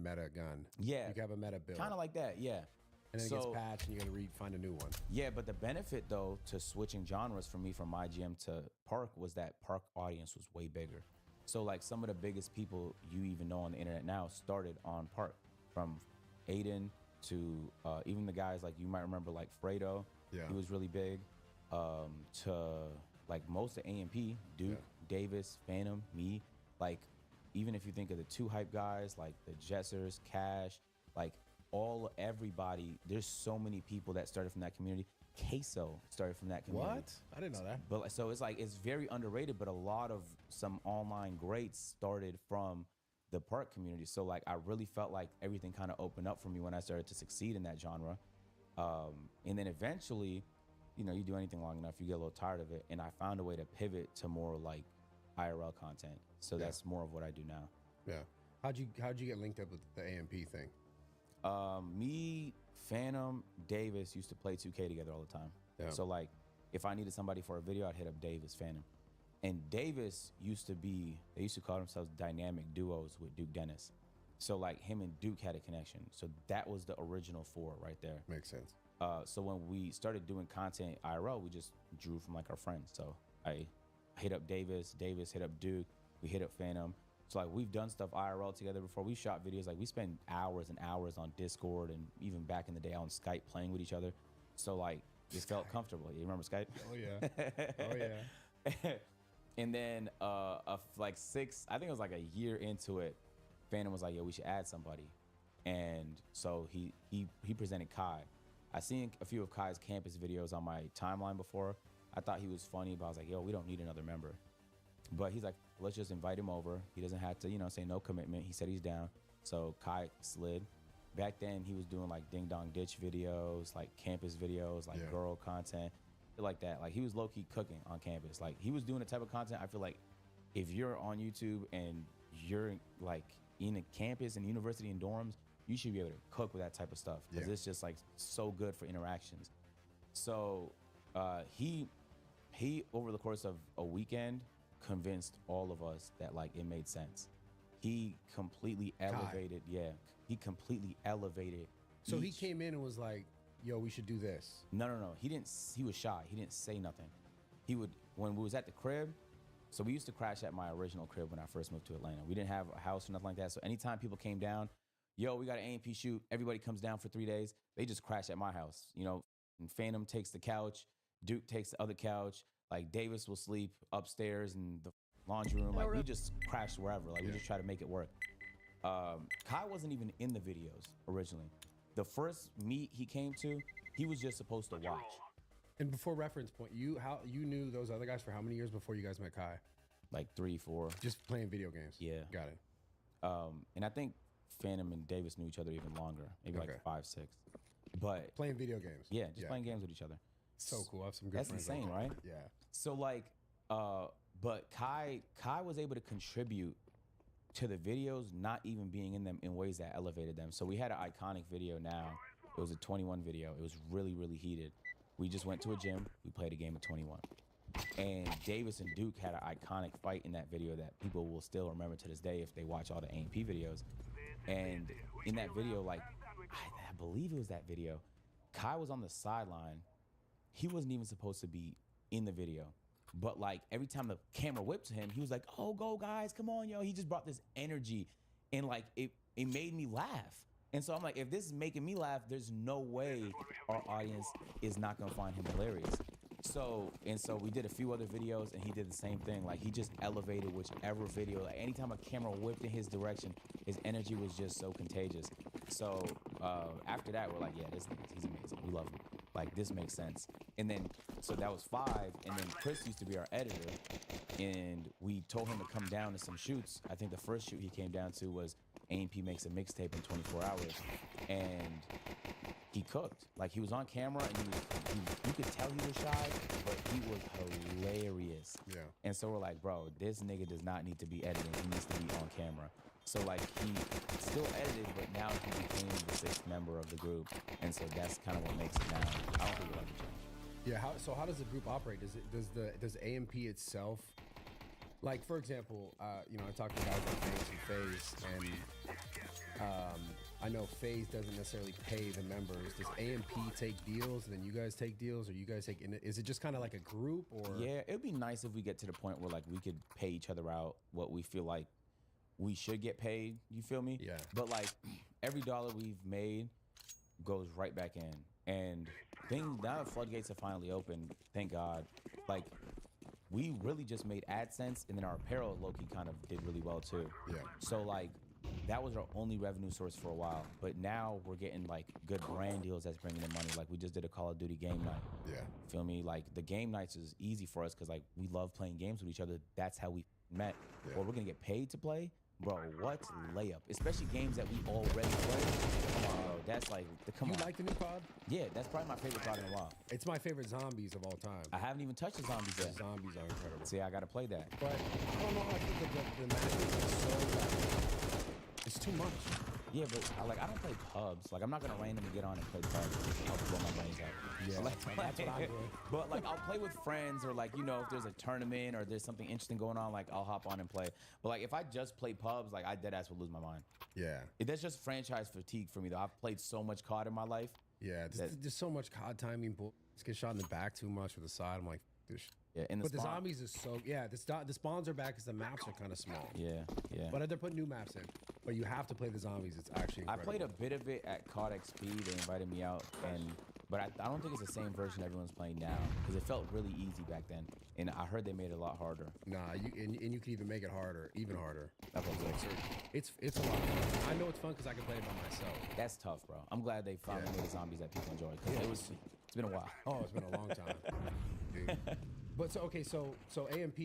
meta gun. Yeah. You can have a meta build. Kind of like that, yeah. And then it gets patched and you got to find a new one. Yeah, but the benefit though to switching genres for me from IGM to Park was that Park audience was way bigger. So like some of the biggest people you even know on the internet now started on Park, from Aiden to even the guys like you might remember like Fredo. Yeah. He was really big. To like most of AMP, Duke, Davis, Phantom, me. Like even if you think of the two hype guys like the Jessers, Cash, like everybody, there's so many people that started from that community. Queso started from that community. What? I didn't know that. But so it's like, it's very underrated, but a lot of some online greats started from the Park community. So like, I really felt like everything kind of opened up for me when I started to succeed in that genre. And then eventually, you know, you do anything long enough, you get a little tired of it. And I found a way to pivot to more like IRL content. So that's more of what I do now. Yeah. How'd you get linked up with the AMP thing? Me, Phantom, Davis used to play 2K together all the time. Yeah. So like, if I needed somebody for a video, I'd hit up Davis, Phantom. And Davis used to be, they used to call themselves dynamic duos with Duke Dennis. So like him and Duke had a connection. So that was the original four right there. Makes sense. So when we started doing content IRL, we just drew from like our friends. So I hit up Davis hit up Duke, we hit up Phantom. So like we've done stuff IRL together before. We shot videos, like we spend hours and hours on Discord and even back in the day on Skype playing with each other. So like it felt comfortable. You remember Skype? Oh yeah. Oh yeah. And then like I think it was like a year into it, Phantom was like, yo, we should add somebody. And so he presented Kai. I seen a few of Kai's campus videos on my timeline before. I thought he was funny, but I was like, yo, we don't need another member. But he's like, let's just invite him over. He doesn't have to, you know, say no commitment. He said he's down. So Kai slid. Back then he was doing like Ding Dong Ditch videos, like campus videos, like girl content, like that. Like he was low key cooking on campus. Like he was doing the type of content I feel like if you're on YouTube and you're like in a campus and university and dorms, you should be able to cook with that type of stuff because it's just like so good for interactions. So he over the course of a weekend convinced all of us that like it made sense. He completely elevated. He completely elevated. So he came in and was like, yo, we should do this. No. He was shy. He didn't say nothing. When we was at the crib, so we used to crash at my original crib when I first moved to Atlanta. We didn't have a house or nothing like that. So anytime people came down, yo, we got an AMP shoot. Everybody comes down for 3 days. They just crash at my house. You know, and Phantom takes the couch. Duke takes the other couch. Like Davis will sleep upstairs in the laundry room. Like we just crashed wherever. Like we just try to make it work. Kai wasn't even in the videos originally. The first meet he came to, he was just supposed to watch. And before reference point, you knew those other guys for how many years before you guys met Kai? Like 3, 4. Just playing video games. Yeah. Got it. And I think Phantom and Davis knew each other even longer, maybe like 5, 6. But playing video games. Yeah, just playing games with each other. So cool. I have some good That's friends. insane, right? Yeah. So like, but Kai was able to contribute to the videos, not even being in them in ways that elevated them. So we had an iconic video now. It was a 21 video. It was really, really heated. We just went to a gym. We played a game of 21. And Davis and Duke had an iconic fight in that video that people will still remember to this day if they watch all the AMP videos. And in that video, like, I believe it was that video, Kai was on the sideline. He wasn't even supposed to be in the video. But like every time the camera whipped to him, he was like, oh, go guys, come on, yo. He just brought this energy and like it made me laugh. And so I'm like, if this is making me laugh, there's no way our audience is not gonna find him hilarious. So we did a few other videos and he did the same thing. Like he just elevated whichever video. Like anytime a camera whipped in his direction, his energy was just so contagious. So after that, we're like, yeah, he's amazing. We love him. Like this makes sense. And then, so that was 5. And then Chris used to be our editor and we told him to come down to some shoots. I think the first shoot he came down to was AMP makes a mixtape in 24 hours. And he cooked. Like he was on camera and you could tell he was shy, but he was hilarious. Yeah. And so we're like, bro, this nigga does not need to be editing. He needs to be on camera. So like he still edited, but now he became the 6th member of the group. And so that's kind of what makes it now. I don't think it'll ever change. Yeah. So how does the group operate? Does AMP itself, like for example, you know, I talked to guys like Banks and FaZe, and I know FaZe doesn't necessarily pay the members. Does AMP take deals, and then you guys take deals, or you guys take? Is it just kind of like a group, or? Yeah, it'd be nice if we get to the point where like we could pay each other out what we feel like we should get paid. You feel me? Yeah. But like every dollar we've made goes right back in, and things now the floodgates have finally opened. Thank God. Like we really just made AdSense, and then our apparel low-key kind of did really well too. Yeah. So like that was our only revenue source for a while, but now we're getting like good brand deals that's bringing in money. Like we just did a Call of Duty game night. Yeah. Feel me? Like the game nights is easy for us because like we love playing games with each other. That's how we met. Yeah. Or we're gonna get paid to play, bro. What's layup? Especially games that we already play. Come on, bro. That's like come You on. like the new COD? Yeah, that's probably my favorite COD in a while. It's my favorite zombies of all time. I haven't even touched the zombies The yet. zombies are incredible. See, I gotta play that. But I don't know. I think the matches are so. It's too much. Yeah, but I don't play pubs. Like I'm not gonna randomly get on and play pubs. I'll blow my brains out. Yeah, Like, that's what I'm doing. But like I'll play with friends, or like if there's a tournament or there's something interesting going on, like I'll hop on and play. But like if I just play pubs, like I deadass would lose my mind. Yeah. That's just franchise fatigue for me though. I've played so much COD in my life. Yeah. There's so much COD timing. Just get shot in the back too much with the side. I'm like, this. Yeah, and But the zombies is so the spawns are back because the maps are kind of small. Yeah. But they're putting new maps in. But you have to play the zombies. It's actually I incredible. played a bit of it at COD XP. They invited me out, but I don't think it's the same version everyone's playing now because it felt really easy back then. And I heard they made it a lot harder. Nah, and you can even make it harder, even harder. Okay, good. So it's a lot of fun. I know it's fun because I can play it by myself. That's tough, bro. I'm glad they finally made zombies that people enjoy because it's been a while. Oh, it's been a long time, dude. But so AMP,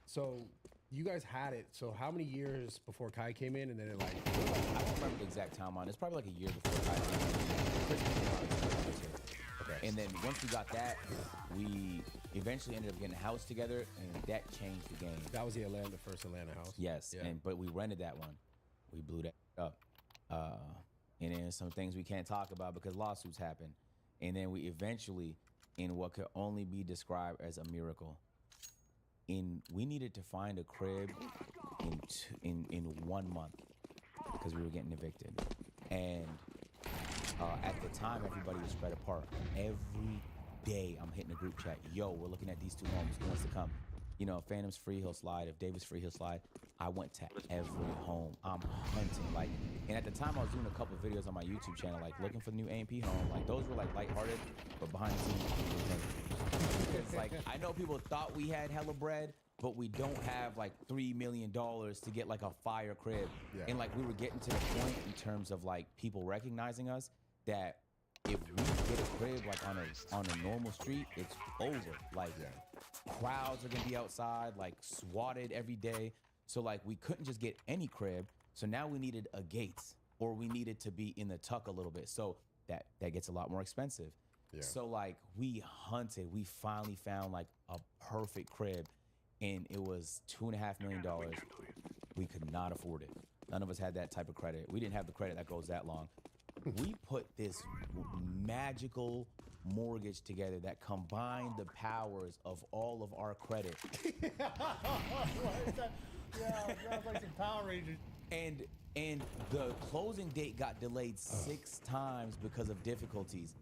so you guys had it. So how many years before Kai came in, and then it like? I don't remember the exact timeline. It's probably like a year before Kai came in. Okay. And then once we got that, we eventually ended up getting a house together, and that changed the game. That was the first Atlanta house. Yes, Yeah. but we rented that one. We blew that up. And then some things we can't talk about because lawsuits happen. And then we eventually, in what could only be described as a miracle, we needed to find a crib in 1 month because we were getting evicted. And at the time, everybody was spread apart. Every day, I'm hitting a group chat. Yo, we're looking at these two homes. Who wants to come? If Phantom's free, he'll slide. If David's free, he'll slide. I went to every home. I'm hunting. And at the time, I was doing a couple of videos on my YouTube channel, looking for the new AMP home. Those were lighthearted, but behind the scenes, because I know people thought we had hella bread, but we don't have $3 million to get a fire crib. Yeah. And we were getting to the point in terms of people recognizing us that if we get a crib on a normal street, it's over. Crowds are gonna be outside, swatted every day. So we couldn't just get any crib. So now we needed a Gates, or we needed to be in the tuck a little bit. So that gets a lot more expensive. Yeah. So we hunted. We finally found a perfect crib, and it was $2.5 million. We could not afford it. None of us had that type of credit. We didn't have the credit that goes that long. We put this magical mortgage together that combined the powers of all of our credit. Yeah, sounds like some Power Rangers. And the closing date got delayed 6 times because of difficulties.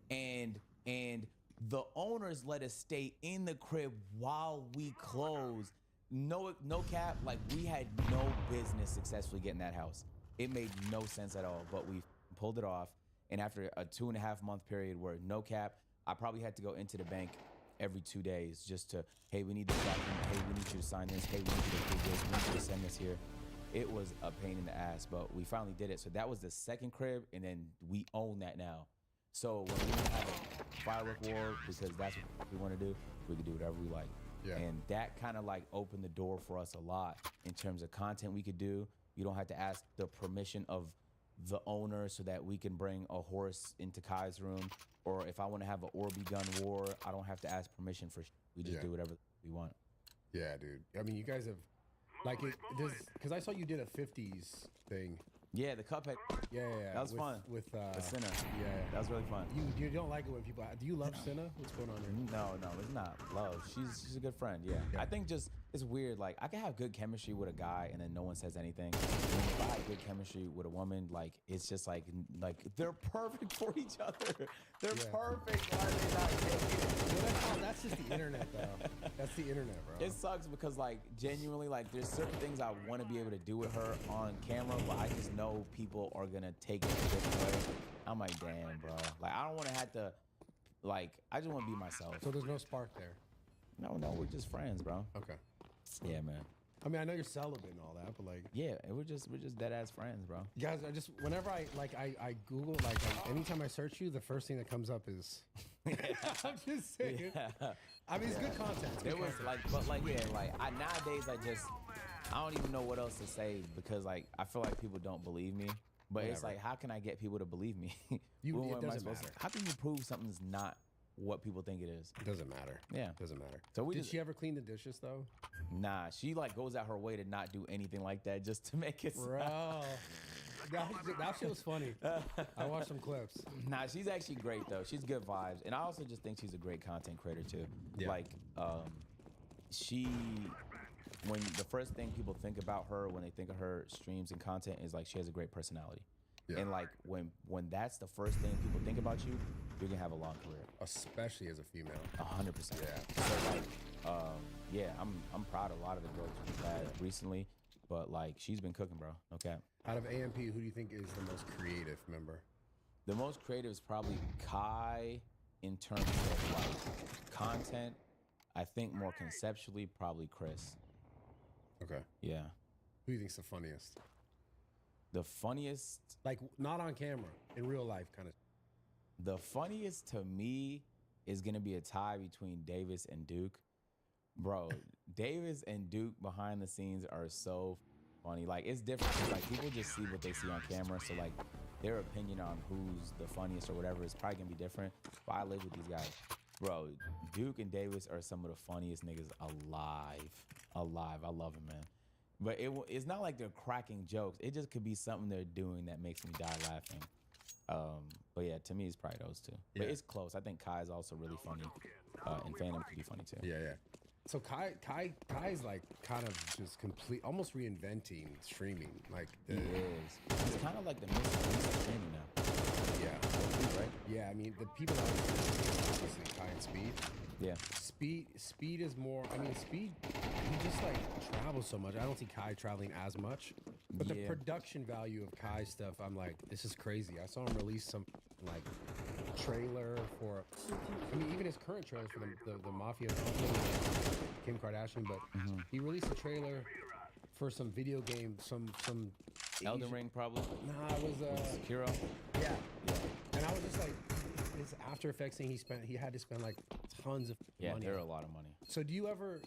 And the owners let us stay in the crib while we closed. No cap, we had no business successfully getting that house. It made no sense at all, but we pulled it off. And after a 2.5 month period where no cap, I probably had to go into the bank every 2 days just to, hey, we need this document. Hey, we need you to sign this. Hey, we need you to do this. We need you to send this here. It was a pain in the ass, but we finally did it. So that was the second crib, and then we own that now. So when we have a firework war, because that's what we want to do, we can do whatever we like. Yeah. And that kind of opened the door for us a lot in terms of content we could do. You don't have to ask the permission of the owner so that we can bring a horse into Kai's room. Or if I want to have an Orby gun war, I don't have to ask permission for we just do whatever we want. Yeah, dude. I mean, you guys have because I saw you did a 50s thing. Yeah, the Cuphead. Yeah. That was fun. With the Senna. Yeah. That was really fun. You don't like it when people. Do you love Senna? What's going on here? No, it's not love. She's a good friend. Yeah. I think just it's weird. Like I can have good chemistry with a guy and then no one says anything. And if I have good chemistry with a woman, like it's just like they're perfect for each other. They're perfect. Why are they not dating? That's just the internet, though. That's the internet, bro. It sucks because like genuinely, like there's certain things I want to be able to do with her on camera, but I just know people are gonna take it a different way. I'm like, damn, bro. Like I don't want to have to. Like I just want to be myself. So there's no spark there. No, we're just friends, bro. Okay. Yeah, man. I mean, I know you're celibate and all that, but like, Yeah, we're just dead ass friends, bro. guys, I just whenever I Google anytime I search you, the first thing that comes up is. I'm just saying. Yeah. I mean, it's good content. It's good There was content. nowadays I don't even know what else to say because like I feel like people don't believe me. But it's Whatever. like, how can I get people to believe me? It What am I doesn't supposed matter. How can you prove something's not what people think it is? It doesn't matter. Yeah. Doesn't matter. So we Did just- she ever clean the dishes though? Nah, she like goes out her way to not do anything like that just to make it. Bro, that shit was funny. I watched some clips. Nah, she's actually great though. She's good vibes, and I also just think she's a great content creator too. Yeah. Like, she, when the first thing people think about her when they think of her streams and content is like she has a great personality. Yeah. And like when that's the first thing people think about you, you're gonna have a long career. Especially as a female. 100%. Yeah. So like, yeah, I'm proud of a lot of the girls we've had recently, but like she's been cooking, bro. No cap. Out of AMP, who do you think is the most creative member? The most creative is probably Kai in terms of like content. I think more conceptually, probably Chris. Okay. Yeah. Who do you think's the funniest? The funniest, Like not on camera, in real life, kind of. the funniest to me is gonna be a tie between Davis and Duke. Bro, Davis and Duke behind the scenes are so funny. Like it's different. 'Cause, like people just see what they see on camera. So like their opinion on who's the funniest or whatever is probably gonna be different. But I live with these guys. Bro, Duke and Davis are some of the funniest niggas alive. Alive. I love them, man. But it's not like they're cracking jokes. It just could be something they're doing that makes me die laughing. But yeah, to me, it's probably those two. But Yeah. it's close. I think Kai is also really funny. And Phantom could be funny too. Yeah, yeah. So Kai's like kind of just almost reinventing streaming. Like, He is. He's kind of like the Mr. Streaming now. yeah, Right? yeah. I mean, the people that are obviously Kai and Speed. Yeah. Speed is more. I mean, Speed. He just like travels so much. I don't see Kai traveling as much. But the Yeah. production value of Kai stuff, I'm like, this is crazy. I saw him release some like trailer for. I mean, even his current trailers for the Mafia, Kim Kardashian. But he released a trailer for some video game, some Elden Asian- Ring probably. Nah, it was Sekiro. yeah. And I was just like, this After Effects thing he had to spend like tons of Yeah, money. they're a lot of money. So do you ever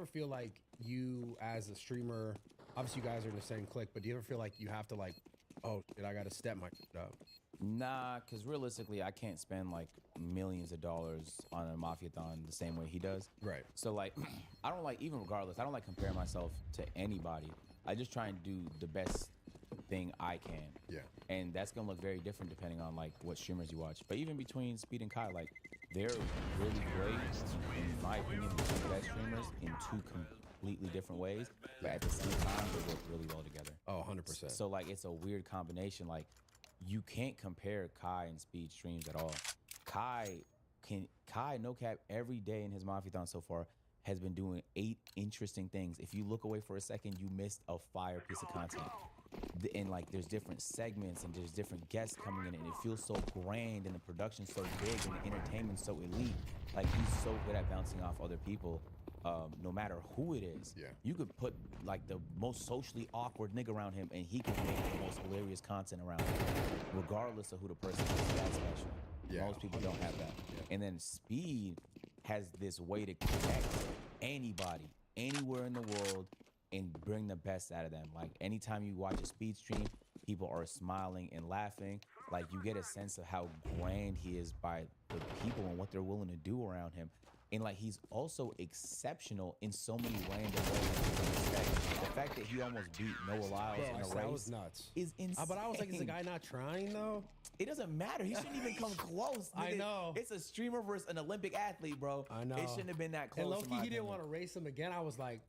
feel like you as a streamer, obviously you guys are in the same clique, but do you ever feel like you have to like, oh shit, I gotta step my shit up? Nah, because realistically, I can't spend like millions of dollars on a Mafiathon the same way he does. Right. So like, I don't like, even regardless, I don't like comparing myself to anybody. I just try and do the best thing I can. Yeah. And that's gonna look very different depending on like what streamers you watch. But even between Speed and Kai, like they're really great, in my opinion, the two best streamers in two completely different ways. But at the same time, they work really well together. Oh, 100%. So like it's a weird combination. Like you can't compare Kai and Speed streams at all. Kai, no cap, every day in his Mafiathon so far has been doing 8 interesting things. If you look away for a second, you missed a fire piece of content. And like there's different segments and there's different guests coming in and it feels so grand and the production's so big and the entertainment's so elite. Like he's so good at bouncing off other people, no matter who it is. Yeah. You could put like the most socially awkward nigga around him and he can make the most hilarious content around him, regardless of who the person is. That's special. Yeah, Most people don't have that. Yeah. And then Speed has this way to connect anybody, anywhere in the world, and bring the best out of them. Like anytime you watch a Speed stream, people are smiling and laughing. Like you get a sense of how grand he is by the people and what they're willing to do around him. And like he's also exceptional in so many random ways. The fact that he almost beat Noah Lyles Bro, in a that race was nuts. is insane. But I was like, is the guy not trying though? It doesn't matter. He shouldn't even come close. I nigga. know. It's a streamer versus an Olympic athlete, bro. I know. It shouldn't have been that close. And in Loki, my he didn't opinion. want to race him again. I was like,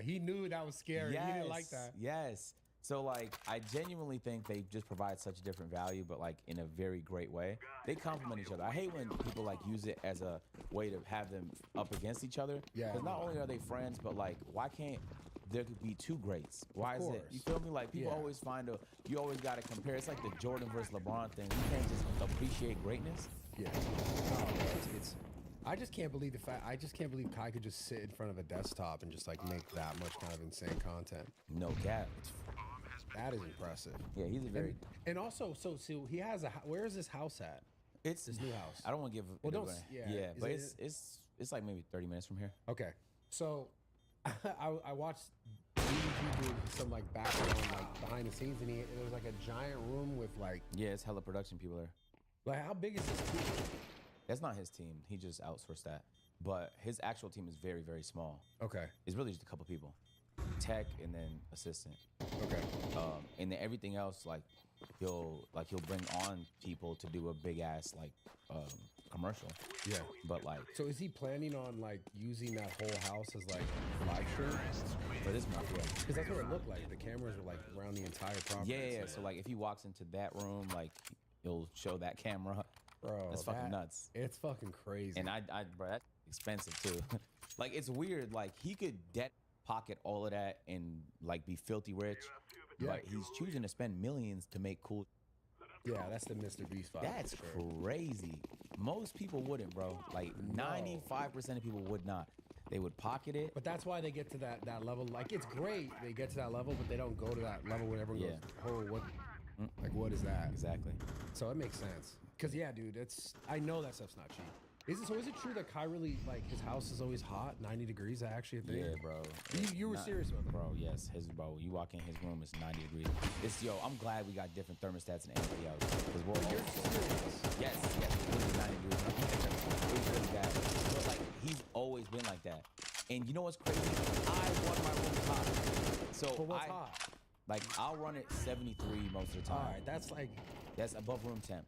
he knew that was scary. He didn't like that. Yes. So like, I genuinely think they just provide such different value, but like in a very great way. They complement each other. I hate when people like use it as a way to have them up against each other. Yeah, Because not no. only are they friends, but like, why can't there could be two greats? Why is it? course. You feel me? Like people Yeah. always you always got to compare. It's like the Jordan versus LeBron thing. You can't just appreciate greatness. Yeah. No, it's I just can't believe the fact. I just can't believe Kai could just sit in front of a desktop and just like make that much kind of insane content. No cap. That is impressive. Yeah, he's a very. And also, so he has where is this house at? It's His new house. I don't want to give. Well, it don't away. s- yeah, Yeah, is but it- it's like maybe 30 minutes from here. Okay, so I watched DDG do some like background like behind the scenes, and there was like a giant room with like Yeah, it's hella production people there. how big is this team? That's not his team. He just outsourced that. But his actual team is very, very small. Okay, It's really just a couple people, tech and then assistant, okay, and then everything else he'll bring on people to do a big ass commercial. yeah. But like So is he planning on like using that whole house as like live stream? for this month, yeah. Because that's what it looked like. The cameras were like around the entire property. Yeah. So like if he walks into that room, like he'll show that camera. Bro, That's fucking nuts. It's fucking crazy. And bro, that's expensive too. Like it's weird. Like he could debt pocket all of that and like be filthy rich, Yeah. but he's choosing to spend millions to make cool. yeah, that's the Mr. Beast vibe. That's for sure. crazy. Most people wouldn't, bro. Like 95% of people would not. They would pocket it. But that's why they get to that level. Like it's great they get to that level, but they don't go to that level when everyone goes, "Oh, what? Like what is that?" Exactly. So it makes sense. Cause yeah, dude, I know that stuff's not cheap. Is it true that Kai really like his house is always hot, 90 degrees? Is that actually a thing? Yeah, bro. You were serious about that, bro? Yes, bro. You walk in his room, it's 90 degrees. I'm glad we got different thermostats in everybody else because we're all yes, it was 90 degrees. It was really bad. But like he's always been like that. And you know what's crazy? I want my room hot. So But what's hot? Like I'll run it 73 most of the time. All right, That's above room temp.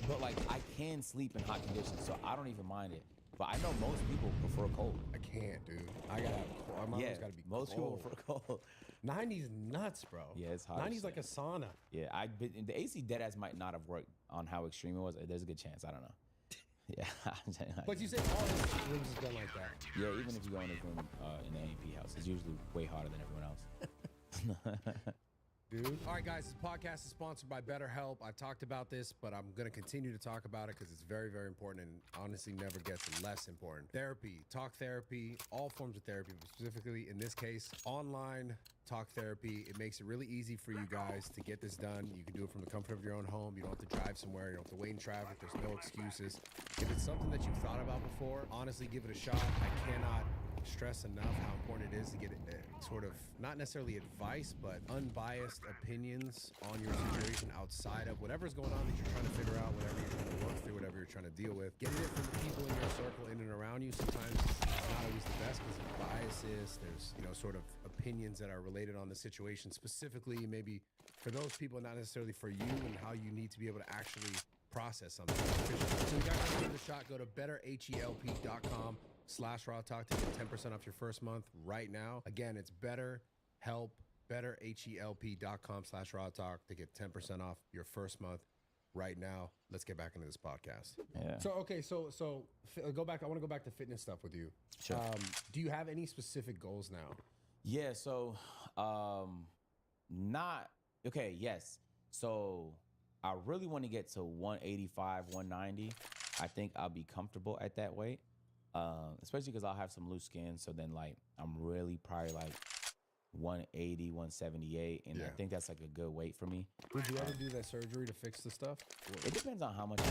But like I can sleep in hot conditions, so I don't even mind it. But I know most people prefer cold. I can't, dude. I gotta. My room's gotta be most cold. people prefer cold. 90's nuts, bro. Yeah, it's hot as 90's like a shit. sauna. Yeah, the AC deadass might not have worked on how extreme it was. There's a good chance. I don't know. Yeah, I'm saying, But you say all his rooms is done like that. yeah, even if you go in his room in the AMP house, it's usually way hotter than everyone else. Dude. All right, guys, this podcast is sponsored by BetterHelp. I've talked about this, but I'm going to continue to talk about it because it's very, very important and honestly never gets less important. Therapy, talk therapy, all forms of therapy, but specifically in this case, online talk therapy. It makes it really easy for you guys to get this done. You can do it from the comfort of your own home. You don't have to drive somewhere. You don't have to wait in traffic. There's no excuses. If it's something that you've thought about before, honestly, give it a shot. I cannot stress enough how important it is to get sort of not necessarily advice but unbiased opinions on your situation outside of whatever's going on that you're trying to figure out, whatever you're trying to work through, whatever you're trying to deal with. Getting it from the people in your circle in and around you sometimes is not always the best because of biases. There's sort of opinions that are related on the situation specifically, maybe for those people, not necessarily for you, and how you need to be able to actually process something. So you guys can give it a shot. Go to betterhelp.com/raw talk to get 10% off your first month right now. Again, it's betterhelp.com/raw talk to get 10% off your first month right now. Let's get back into this podcast. Yeah. So okay, so go back. I want to go back to fitness stuff with you. Sure. Do you have any specific goals now? Yeah, so yes. So I really want to get to 185, 190. I think I'll be comfortable at that weight. Especially because I'll have some loose skin. So then like I'm really probably like 180, 178. And I Yeah. think that's like a good weight for me. Would you ever do that surgery to fix the stuff? It depends on how much I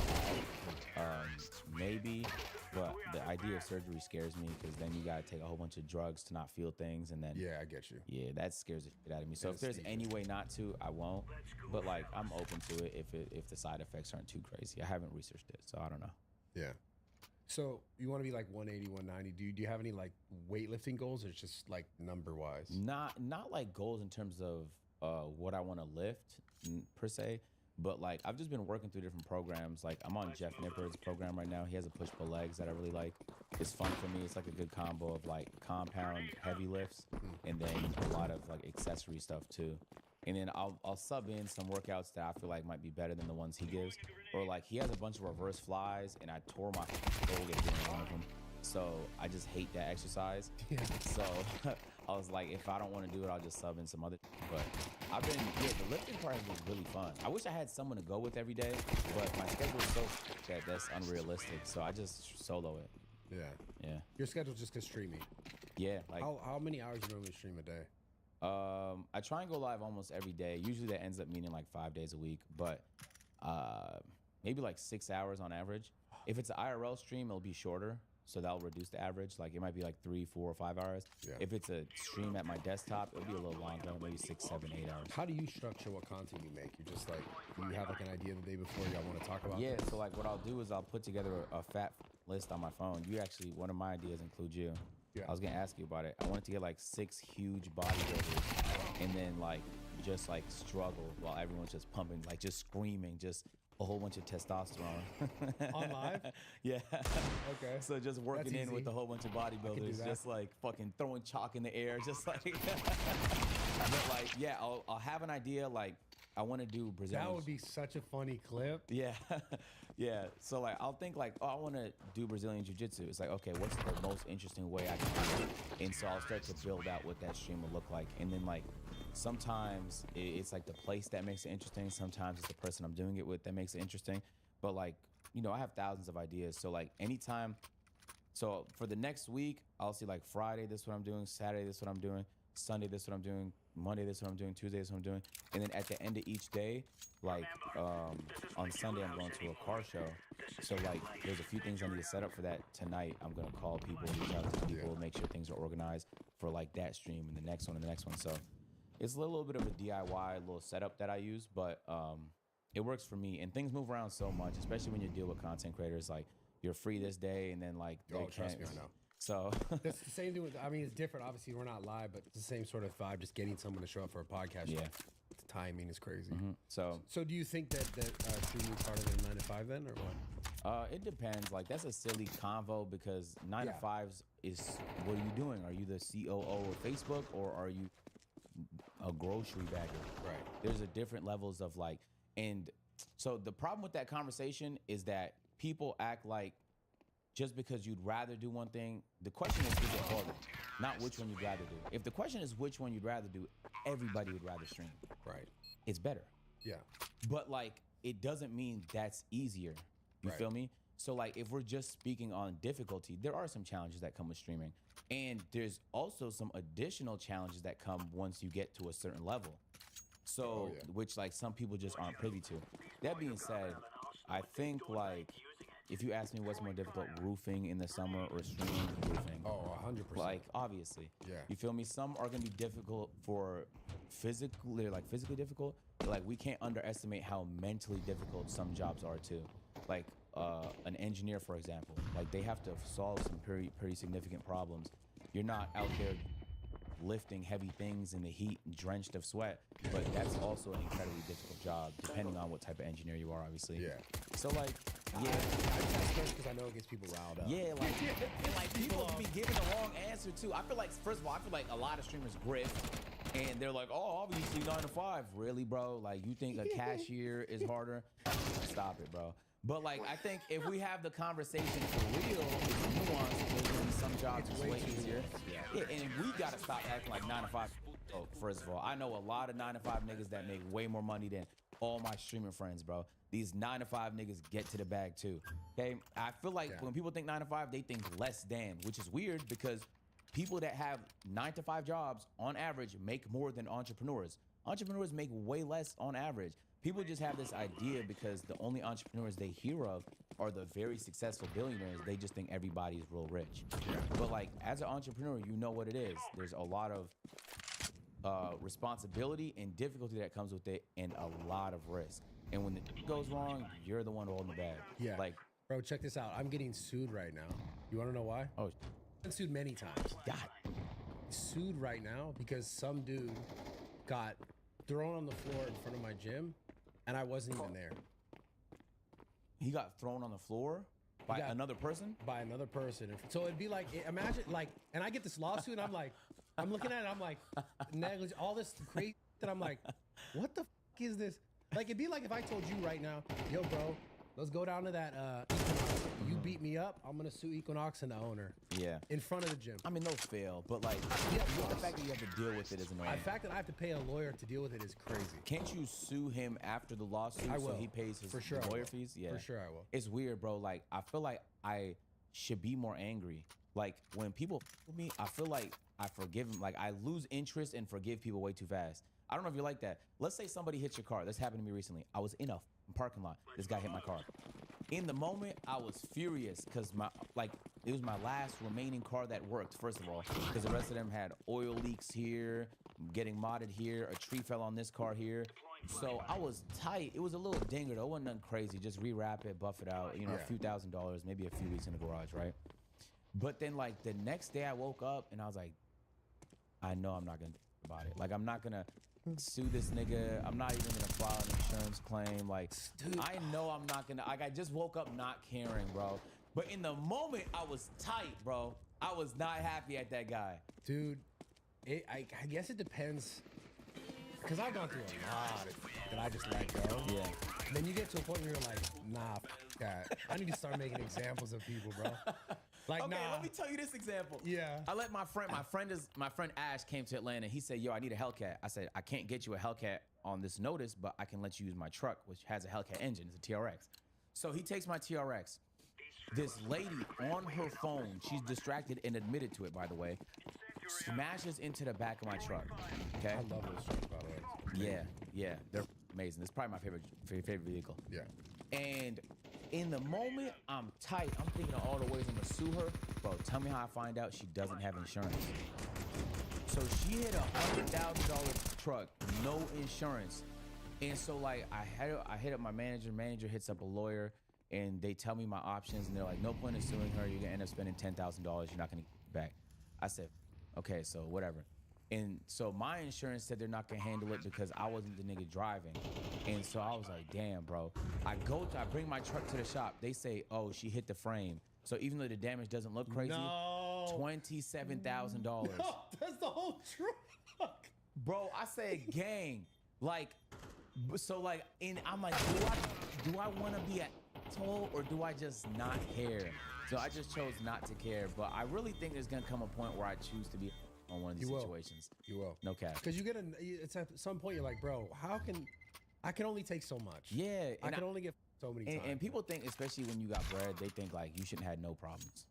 have. Maybe, but the idea of surgery scares me because then you gotta take a whole bunch of drugs to not feel things, and then Yeah, I get you. yeah, that scares the shit out of me. So if there's any way not to, I won't. But like I'm open to it if the side effects aren't too crazy. I haven't researched it, so I don't know. Yeah. So you want to be like 180, 190. Do you have any like weightlifting goals, or it's just like number wise? Not like goals in terms of what I want to lift per se, But like I've just been working through different programs. Like I'm on Jeff Nippard's program right now. He has a push pull legs that I really like. It's fun for me. It's like a good combo of like compound heavy lifts and then a lot of like accessory stuff too. And then I'll sub in some workouts that I feel like might be better than the ones he gives. Or like he has a bunch of reverse flies and I tore my shoulder doing one of them. So I just hate that exercise. Yeah. So I was like, if I don't want to do it, I'll just sub in some other. But I've been, yeah, the lifting part has been really fun. I wish I had someone to go with every day, but my schedule is so that's unrealistic. So I just solo it. Yeah. Yeah. Your schedule's just 'cause streaming. Yeah. Like, How many hours you normally stream a day? I try and go live almost every day. Usually that ends up meaning like 5 days a week, but maybe like 6 hours on average. If it's an IRL stream, it'll be shorter. So that'll reduce the average. Like it might be like 3, 4, or 5 hours. Yeah. If it's a stream at my desktop, it'll be a little longer, maybe 6, 7, 8 hours. How do you structure what content you make? You're just like, do you have like an idea the day before y'all want to talk about? Yeah, this? so like what I'll do is I'll put together a fat list on my phone. You actually, one of my ideas include you. Yeah. I was gonna ask you about it. I wanted to get like 6 huge bodybuilders and then like just like struggle while everyone's just pumping, like just screaming, just a whole bunch of testosterone. On live? Yeah. Okay. So just working That's in with easy. a whole bunch of bodybuilders, that. just like fucking throwing chalk in the air, just like. But like, yeah, I'll have an idea. Like, I want to do Brazilian. That would be such a funny clip. Yeah, yeah. So like, I'll think like, oh, I want to do Brazilian jiu-jitsu. It's like, okay, what's the most interesting way I can do it? And so I'll start to build out what that stream will look like. And then like, sometimes it's like the place that makes it interesting. Sometimes it's the person I'm doing it with that makes it interesting. But like, you know, I have thousands of ideas. So like, anytime. So for the next week, I'll see like Friday, this is what I'm doing. Saturday, this is what I'm doing. Sunday, this is what I'm doing. Monday, this is what I'm doing. Tuesday, this is what I'm doing. And then at the end of each day, like on Sunday, I'm going to a car show. So like, there's a few things I need to set up for that tonight. I'm gonna call people, reach out to people, make sure things are organized for like that stream and the next one and the next one. So it's a little bit of a DIY little setup that I use, but it works for me. And things move around so much, especially when you deal with content creators. Like you're free this day, and then like they trust can't. me, I know. So That's the same thing with, I mean, it's different. Obviously, we're not live, but it's the same sort of vibe, just getting someone to show up for a podcast. Yeah. The timing is crazy. so So do you think that streaming is harder than 9 to 5 then, or what? it depends. Like that's a silly convo because 9 to Yeah. 5s is what are you doing? Are you the COO of Facebook or are you a grocery bagger? Right. There's a different levels of like, and so the problem with that conversation is that people act like just because you'd rather do one thing, the question is it harder? Not which one you'd rather do. If the question is which one you'd rather do, everybody would rather stream. Right. It's better. Yeah. But like, it doesn't mean that's easier. You Right. feel me? So like, if we're just speaking on difficulty, there are some challenges that come with streaming. And there's also some additional challenges that come once you get to a certain level. So, yeah. which like some people just aren't privy to. That being said, I think like, if you ask me what's more difficult, roofing in the summer or streaming, roofing. Oh, 100%. Like obviously, Yeah. You feel me? Some are gonna be difficult for physically, like physically difficult. But like we can't underestimate how mentally difficult some jobs are too. Like an engineer, for example, like they have to solve some pretty significant problems. You're not out there lifting heavy things in the heat, drenched of sweat, but that's also an incredibly difficult job, depending on what type of engineer you are, obviously. Yeah. So like, yeah. I just ask because I know it gets people riled up. Yeah, like, and like people be giving the wrong answer too. I feel like, first of all, I feel like a lot of streamers grift, and they're like, oh, obviously 9 to 5. Really, bro? Like, you think a cashier is harder? Stop it, bro. But like, I think if we have the conversation for real, it's nuanced. There's gonna be some jobs it's way easier. Yeah, and we gotta stop acting like 9 to 5. Oh, first of all, I know a lot of 9 to 5 niggas that make way more money than all my streaming friends, bro. These 9 to 5 niggas get to the bag too. Okay, I feel like when people think 9 to 5, they think less than, which is weird because people that have 9 to 5 jobs on average make more than entrepreneurs. Entrepreneurs make way less on average. People just have this idea because the only entrepreneurs they hear of are the very successful billionaires. They just think everybody's real rich. But like, as an entrepreneur, you know what it is. There's a lot of responsibility and difficulty that comes with it, and a lot of risk. And when it goes wrong, you're the one holding the bag. Yeah. Like, bro, check this out. I'm getting sued right now. You want to know why? oh, I've been sued many times. God. Sued right now because some dude got thrown on the floor in front of my gym and I wasn't even there. He got thrown on the floor by another person? By another person. So it'd be like, imagine like, and I get this lawsuit and I'm like, I'm looking at it, I'm like, negligence, all this crazy that I'm like, what the is this? Like, it'd be like if I told you right now, yo, bro, let's go down to that Equinox. You beat me up, I'm gonna sue Equinox and the owner. Yeah. In front of the gym. I mean, those fail, but like, the fact that you have to deal with it is annoying. The fact that I have to pay a lawyer to deal with it is crazy. Can't you sue him after the lawsuit I will. so he pays his For sure the I lawyer will. fees? Yeah. For sure I will. It's weird, bro. Like, I feel like I should be more angry. Like, when people f with me, I feel like I forgive them. Like, I lose interest and forgive people way too fast. I don't know if you're like that. Let's say somebody hits your car. This happened to me recently. I was in a parking lot. This guy hit my car. In the moment, I was furious because it was my last remaining car that worked, first of all, because the rest of them had oil leaks here, getting modded here, a tree fell on this car here. So I was tight. It was a little dinger though. It wasn't nothing crazy. Just rewrap it, buff it out, a few $1,000s, maybe a few weeks in the garage, right? But then like the next day I woke up and I was like, I know I'm not gonna do about it. Like, I'm not gonna sue this nigga. I'm not even gonna file an insurance claim. Like, dude, I know I'm not gonna. Like, I just woke up not caring, bro. But in the moment, I was tight, bro. I was not happy at that guy. Dude, I guess it depends. Because I've gone through a lot that I just let go. Yeah. Then you get to a point where you're like, nah, that. I need to start making examples of people, bro. Like, Okay, nah. let me tell you this example. Yeah. I let my friend Ash came to Atlanta. He said, yo, I need a Hellcat. I said, I can't get you a Hellcat on this notice, but I can let you use my truck, which has a Hellcat engine. It's a TRX. So he takes my TRX. This lady on her phone, she's distracted and admitted to it, by the way, smashes into the back of my truck. Okay. I love those trucks, by the way. Yeah, they're amazing. It's probably my favorite vehicle. Yeah. And in the moment, I'm tight. I'm thinking of all the ways I'm gonna sue her. Bro, tell me how I find out she doesn't have insurance. So she hit a $100,000 truck, no insurance. And so like I hit up my manager. Manager hits up a lawyer, and they tell me my options, and they're like, no point in suing her. You're gonna end up spending $10,000. You're not gonna get it back. I said, okay, so whatever. And so my insurance said they're not gonna handle it because I wasn't the nigga driving. And so I was like, damn, bro. I bring my truck to the shop. They say, oh, she hit the frame. So even though the damage doesn't look crazy, No. $27,000. No, that's the whole truck. Bro, I said, gang, like, so like, and I'm like, do I want to be an asshole or do I just not care? So I just chose not to care. But I really think there's gonna come a point where I choose to be on one of these situations. You will. No cap. Because it's at some point you're like, bro, I can only take so much. Yeah, I can only get so many times. And people think, especially when you got bread, they think like you shouldn't have no problems.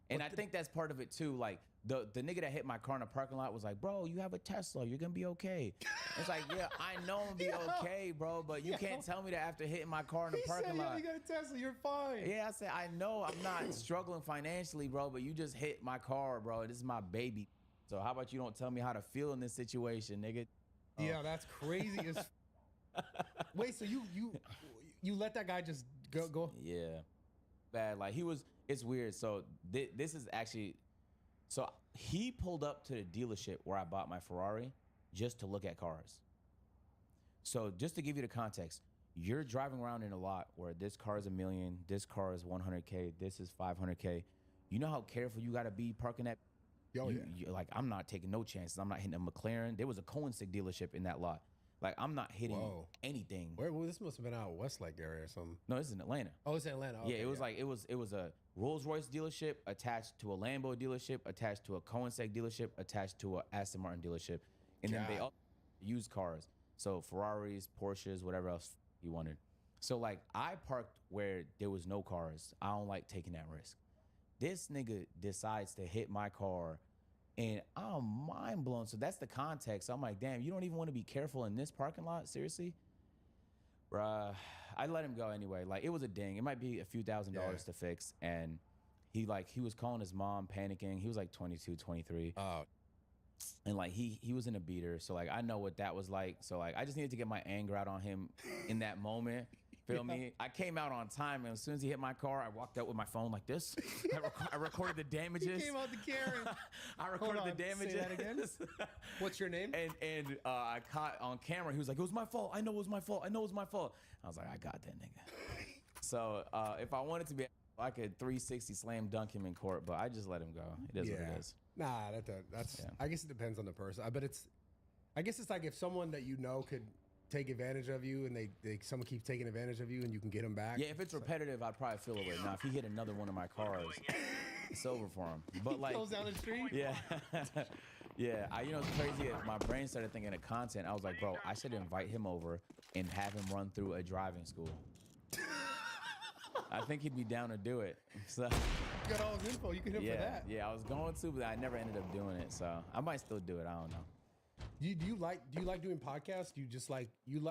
And I think that's part of it too. Like the nigga that hit my car in the parking lot was like, bro, you have a Tesla, you're gonna be okay. It's like, yeah, I know I'm gonna be okay, bro, but you can't tell me that after hitting my car in the parking lot. You got a Tesla, you're fine. Yeah, I said, I know I'm not struggling financially, bro, but you just hit my car, bro. This is my baby. So how about you don't tell me how to feel in this situation, nigga? Yeah, that's crazy as Wait, so you let that guy just go? Yeah. Bad. Like it's weird. So this is actually, so he pulled up to the dealership where I bought my Ferrari just to look at cars. So just to give you the context, you're driving around in a lot where this car is $1 million, this car is 100K, this is 500K. You know how careful you got to be parking that? Oh, yeah. Like, I'm not taking no chances. I'm not hitting a McLaren. There was a Coinsig dealership in that lot. Like, I'm not hitting anything. Well, this must have been out Westlake area or something. No, this is in Atlanta. Oh, it's in Atlanta. Okay, Yeah, it was like it was a Rolls-Royce dealership attached to a Lambo dealership, attached to a Coinseg dealership, attached to a Aston Martin dealership, and then they all used cars. So Ferraris, Porsches, whatever else you wanted. So like I parked where there was no cars. I don't like taking that risk. This nigga decides to hit my car, and I'm mind blown. So that's the context. I'm like, damn, you don't even want to be careful in this parking lot? Seriously? Bruh, I let him go anyway. Like, it was a ding. It might be a few $1,000s to fix. And he was calling his mom, panicking. He was like 22, 23. Oh. And like he was in a beater. So like I know what that was like. So like I just needed to get my anger out on him in that moment. Feel me? I came out on time, and as soon as he hit my car, I walked out with my phone like this. I recorded the damages. He came out the Karen. I recorded on, the damages. say that again? What's your name? And I caught on camera. He was like, "It was my fault. I know it was my fault. I know it was my fault." I was like, "I got that nigga." So if I wanted to be, I could 360 slam dunk him in court, but I just let him go. It is what it is. Nah, that's. Yeah. I guess it depends on the person. I guess it's like if someone that you know could take advantage of you, and someone keeps taking advantage of you, and you can get them back. Yeah, if it's repetitive, I'd probably feel away. Now, if he hit another one of my cars, it's over for him. But like, Goes down the street. yeah, yeah. You know, it's crazy. My brain started thinking of content. I was like, bro, I should invite him over and have him run through a driving school. I think he'd be down to do it. So You got all his info. You can hit him for that. yeah, I was going to, but I never ended up doing it. So I might still do it. I don't know. Do you like doing podcasts? Do you just like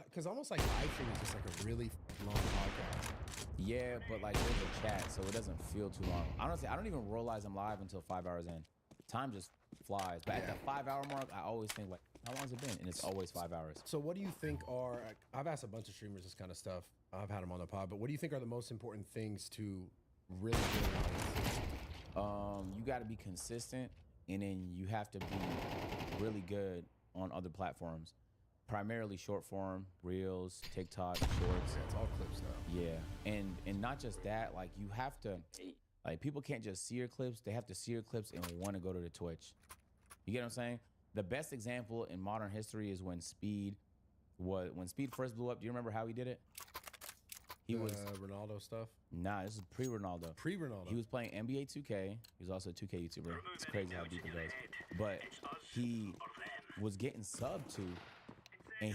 because almost like live stream is just like a really long podcast. Yeah, but like there's a chat, so it doesn't feel too long. Honestly, I don't even realize I'm live until 5 hours in. Time just flies. But at the 5 hour mark, I always think like, how long has it been? And it's always 5 hours. So what do you think are? I've asked a bunch of streamers this kind of stuff. I've had them on the pod, but what do you think are the most important things to really build an audience? You got to be consistent, and then you have to be really good on other platforms, primarily short form, reels, TikTok, shorts. Yeah, it's all clips now. Yeah, and not just that, like you have to, like people can't just see your clips; they have to see your clips and want to go to the Twitch. You get what I'm saying? The best example in modern history is when Speed first blew up. Do you remember how he did it? He was Ronaldo stuff. Nah, this is pre-Ronaldo. Pre-Ronaldo. He was playing NBA 2K. He was also a 2K YouTuber. It's crazy how deep it goes. But he was getting subbed to, and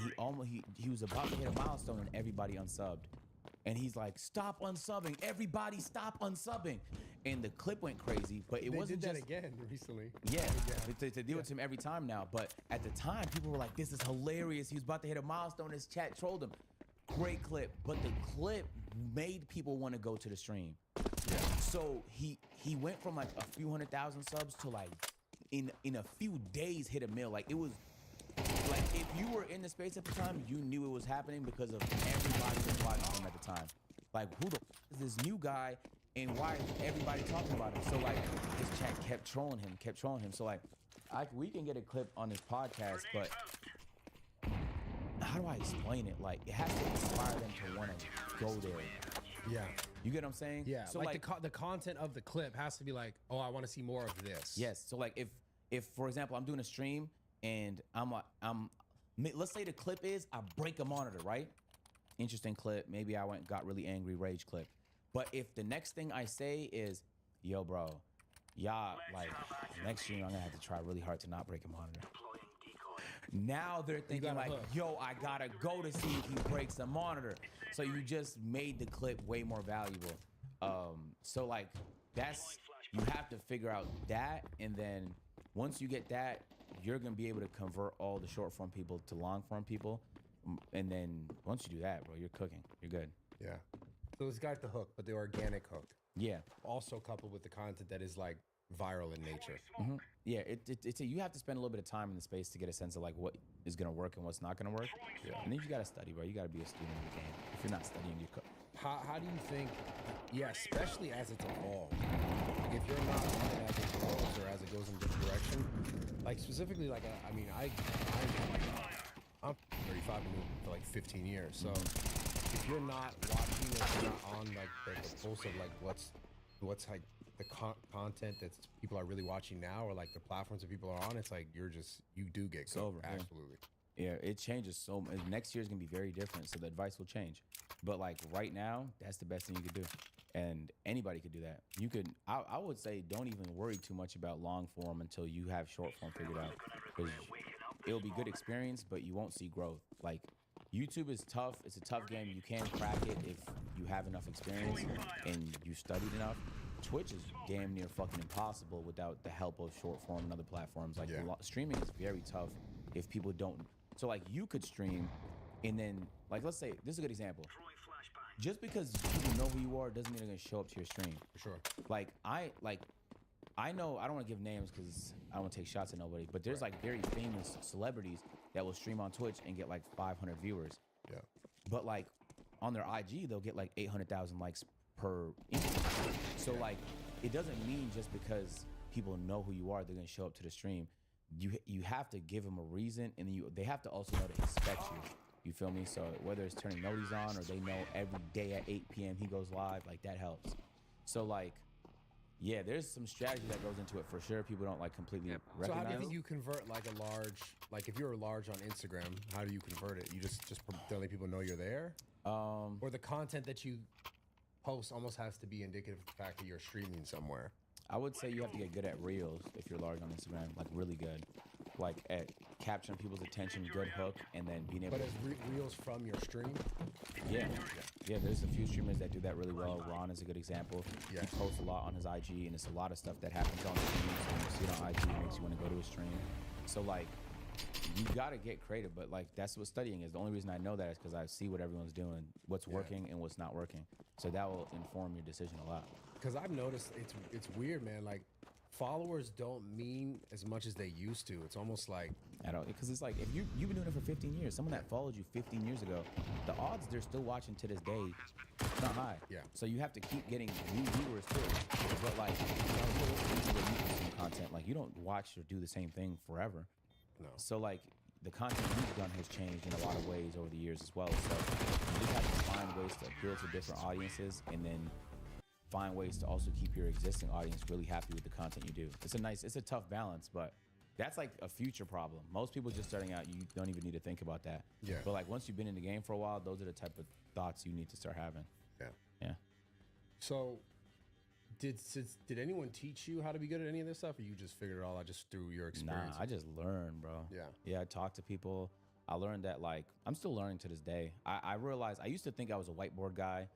he was about to hit a milestone, and everybody unsubbed. And he's like, "Stop unsubbing! Everybody, stop unsubbing!" And the clip went crazy, but it wasn't did that just again recently. yeah, they do it to him every time now. But at the time, people were like, "This is hilarious! He was about to hit a milestone." His chat trolled him. Great clip, but the clip made people want to go to the stream. Yeah. So he went from like a few 100,000 subs to like in a few days hit 1 million. Like it was like if you were in the space at the time, you knew it was happening because of everybody was watching him at the time. Like who the f is this new guy, and why is everybody talking about him? So like his chat kept trolling him. So like we can get a clip on this podcast, but how do I explain it? Like, it has to inspire them to want to go there. Yeah. You get what I'm saying? Yeah. So like the content of the clip has to be like, oh, I want to see more of this. yes. So like, if for example, I'm doing a stream and let's say the clip is I break a monitor, right? Interesting clip. Maybe I got really angry, rage clip. But if the next thing I say is, yo, bro, y'all like next stream, I'm gonna have to try really hard to not break a monitor. Now they're thinking like, yo, I gotta go to see if he breaks a monitor. So you just made the clip way more valuable. So like you have to figure out that, and then once you get that, you're gonna be able to convert all the short form people to long form people. And then once you do that, bro, you're cooking. You're good. Yeah. So it's got the hook, but the organic hook. Yeah. Also coupled with the content that is like viral in nature. Mm-hmm. Yeah, you have to spend a little bit of time in the space to get a sense of like what is gonna work and what's not gonna work. Yeah. And then you gotta study, bro. You gotta be a student in the game. If you're not studying, you cook. How do you think? Yeah, especially as it's evolved. Like if you're not on it as it grows or as it goes in different direction, like specifically, like I'm 35 and for like 15 years. So if you're not watching or if you're not on like the pulse of like what's like the content that people are really watching now, or like the platforms that people are on, it's like you do get cooked. Over, absolutely. Yeah, it changes so much. Next year is gonna be very different, so the advice will change. But like right now, that's the best thing you could do, and anybody could do that. You could. I would say don't even worry too much about long form until you have short form figured out, because it'll be good experience, but you won't see growth. Like YouTube is tough. It's a tough game. You can crack it if you have enough experience and you studied enough. Twitch is damn near fucking impossible without the help of short form and other platforms. Like streaming is very tough if people don't. So like you could stream, and then like let's say this is a good example. Just because people know who you are doesn't mean they're gonna show up to your stream. For sure. Like I know I don't want to give names because I don't want to take shots at nobody, but there's like very famous celebrities that will stream on Twitch and get like 500 viewers. Yeah. But like on their IG, they'll get like 800,000 likes per Instagram. So like, it doesn't mean just because people know who you are, they're gonna show up to the stream. You have to give them a reason, and then they have to also know to expect you. You feel me? So whether it's turning noties on or they know every day at 8 p.m. he goes live, like that helps. So like, yeah, there's some strategy that goes into it for sure. People don't like completely So recognize. how do you convert like a large, like if you're large on Instagram, how do you convert it? You just letting people know you're there, or the content that you post almost has to be indicative of the fact that you're streaming somewhere. I would say you have to get good at reels if you're large on Instagram, like really good, like at capturing people's attention, good hook, and then being able But to. as reels from your stream, Yeah. There's a few streamers that do that really well. Ron is a good example. Yeah. He posts a lot on his IG, and it's a lot of stuff that happens on streams. When you see it on IG, it makes you want to go to a stream. So like, you gotta get creative, but like that's what studying is. The only reason I know that is because I see what everyone's doing, what's working and what's not working. So that will inform your decision a lot. because I've noticed it's weird, man. Like followers don't mean as much as they used to. It's almost like Because it's like if you've been doing it for 15 years, someone that followed you 15 years ago, the odds they're still watching to this day, it's not high. Yeah. So you have to keep getting new viewers too. But like, you know, if you're listening to the new consume content, like you don't watch or do the same thing forever. no. So like the content you've done has changed in a lot of ways over the years as well. So you just have to find ways to appeal to different audiences, and then find ways to also keep your existing audience really happy with the content you do. It's a tough balance, but that's like a future problem. Most people just starting out, you don't even need to think about that. Yeah. But like once you've been in the game for a while, those are the type of thoughts you need to start having. Yeah. Yeah. So, did anyone teach you how to be good at any of this stuff, or you just figured it all out just through your experience? Nah, I just learned, bro. Yeah. Yeah, I talked to people. I learned that like I'm still learning to this day. I realized I used to think I was a whiteboard guy,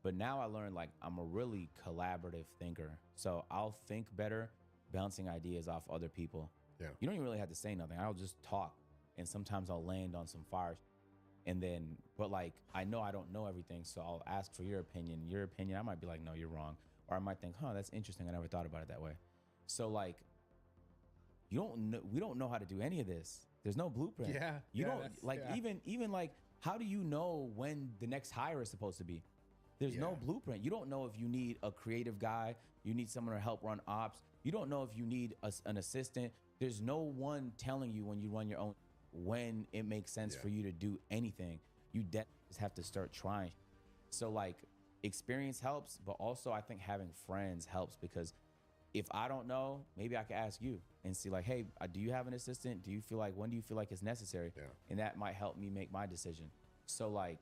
but now I learned like I'm a really collaborative thinker. So I'll think better bouncing ideas off other people. Yeah. You don't even really have to say nothing. I'll just talk, and sometimes I'll land on some fire. And then, but like, I know I don't know everything, so I'll ask for your opinion. Your opinion, I might be like, no, you're wrong. Or I might think, that's interesting. I never thought about it that way. So like, we don't know how to do any of this. There's no blueprint. Yeah. You yeah, don't that's- like yeah. even like, how do you know when the next hire is supposed to be? There's no Yeah. blueprint. You don't know if you need a creative guy, you need someone to help run ops. You don't know if you need an assistant. There's no one telling you when you run your own, when it makes sense Yeah. for you to do anything. You just have to start trying. So like experience helps, but also I think having friends helps, because if I don't know, maybe I can ask you and see like, hey, do you have an assistant? When do you feel like it's necessary? Yeah. And that might help me make my decision. So like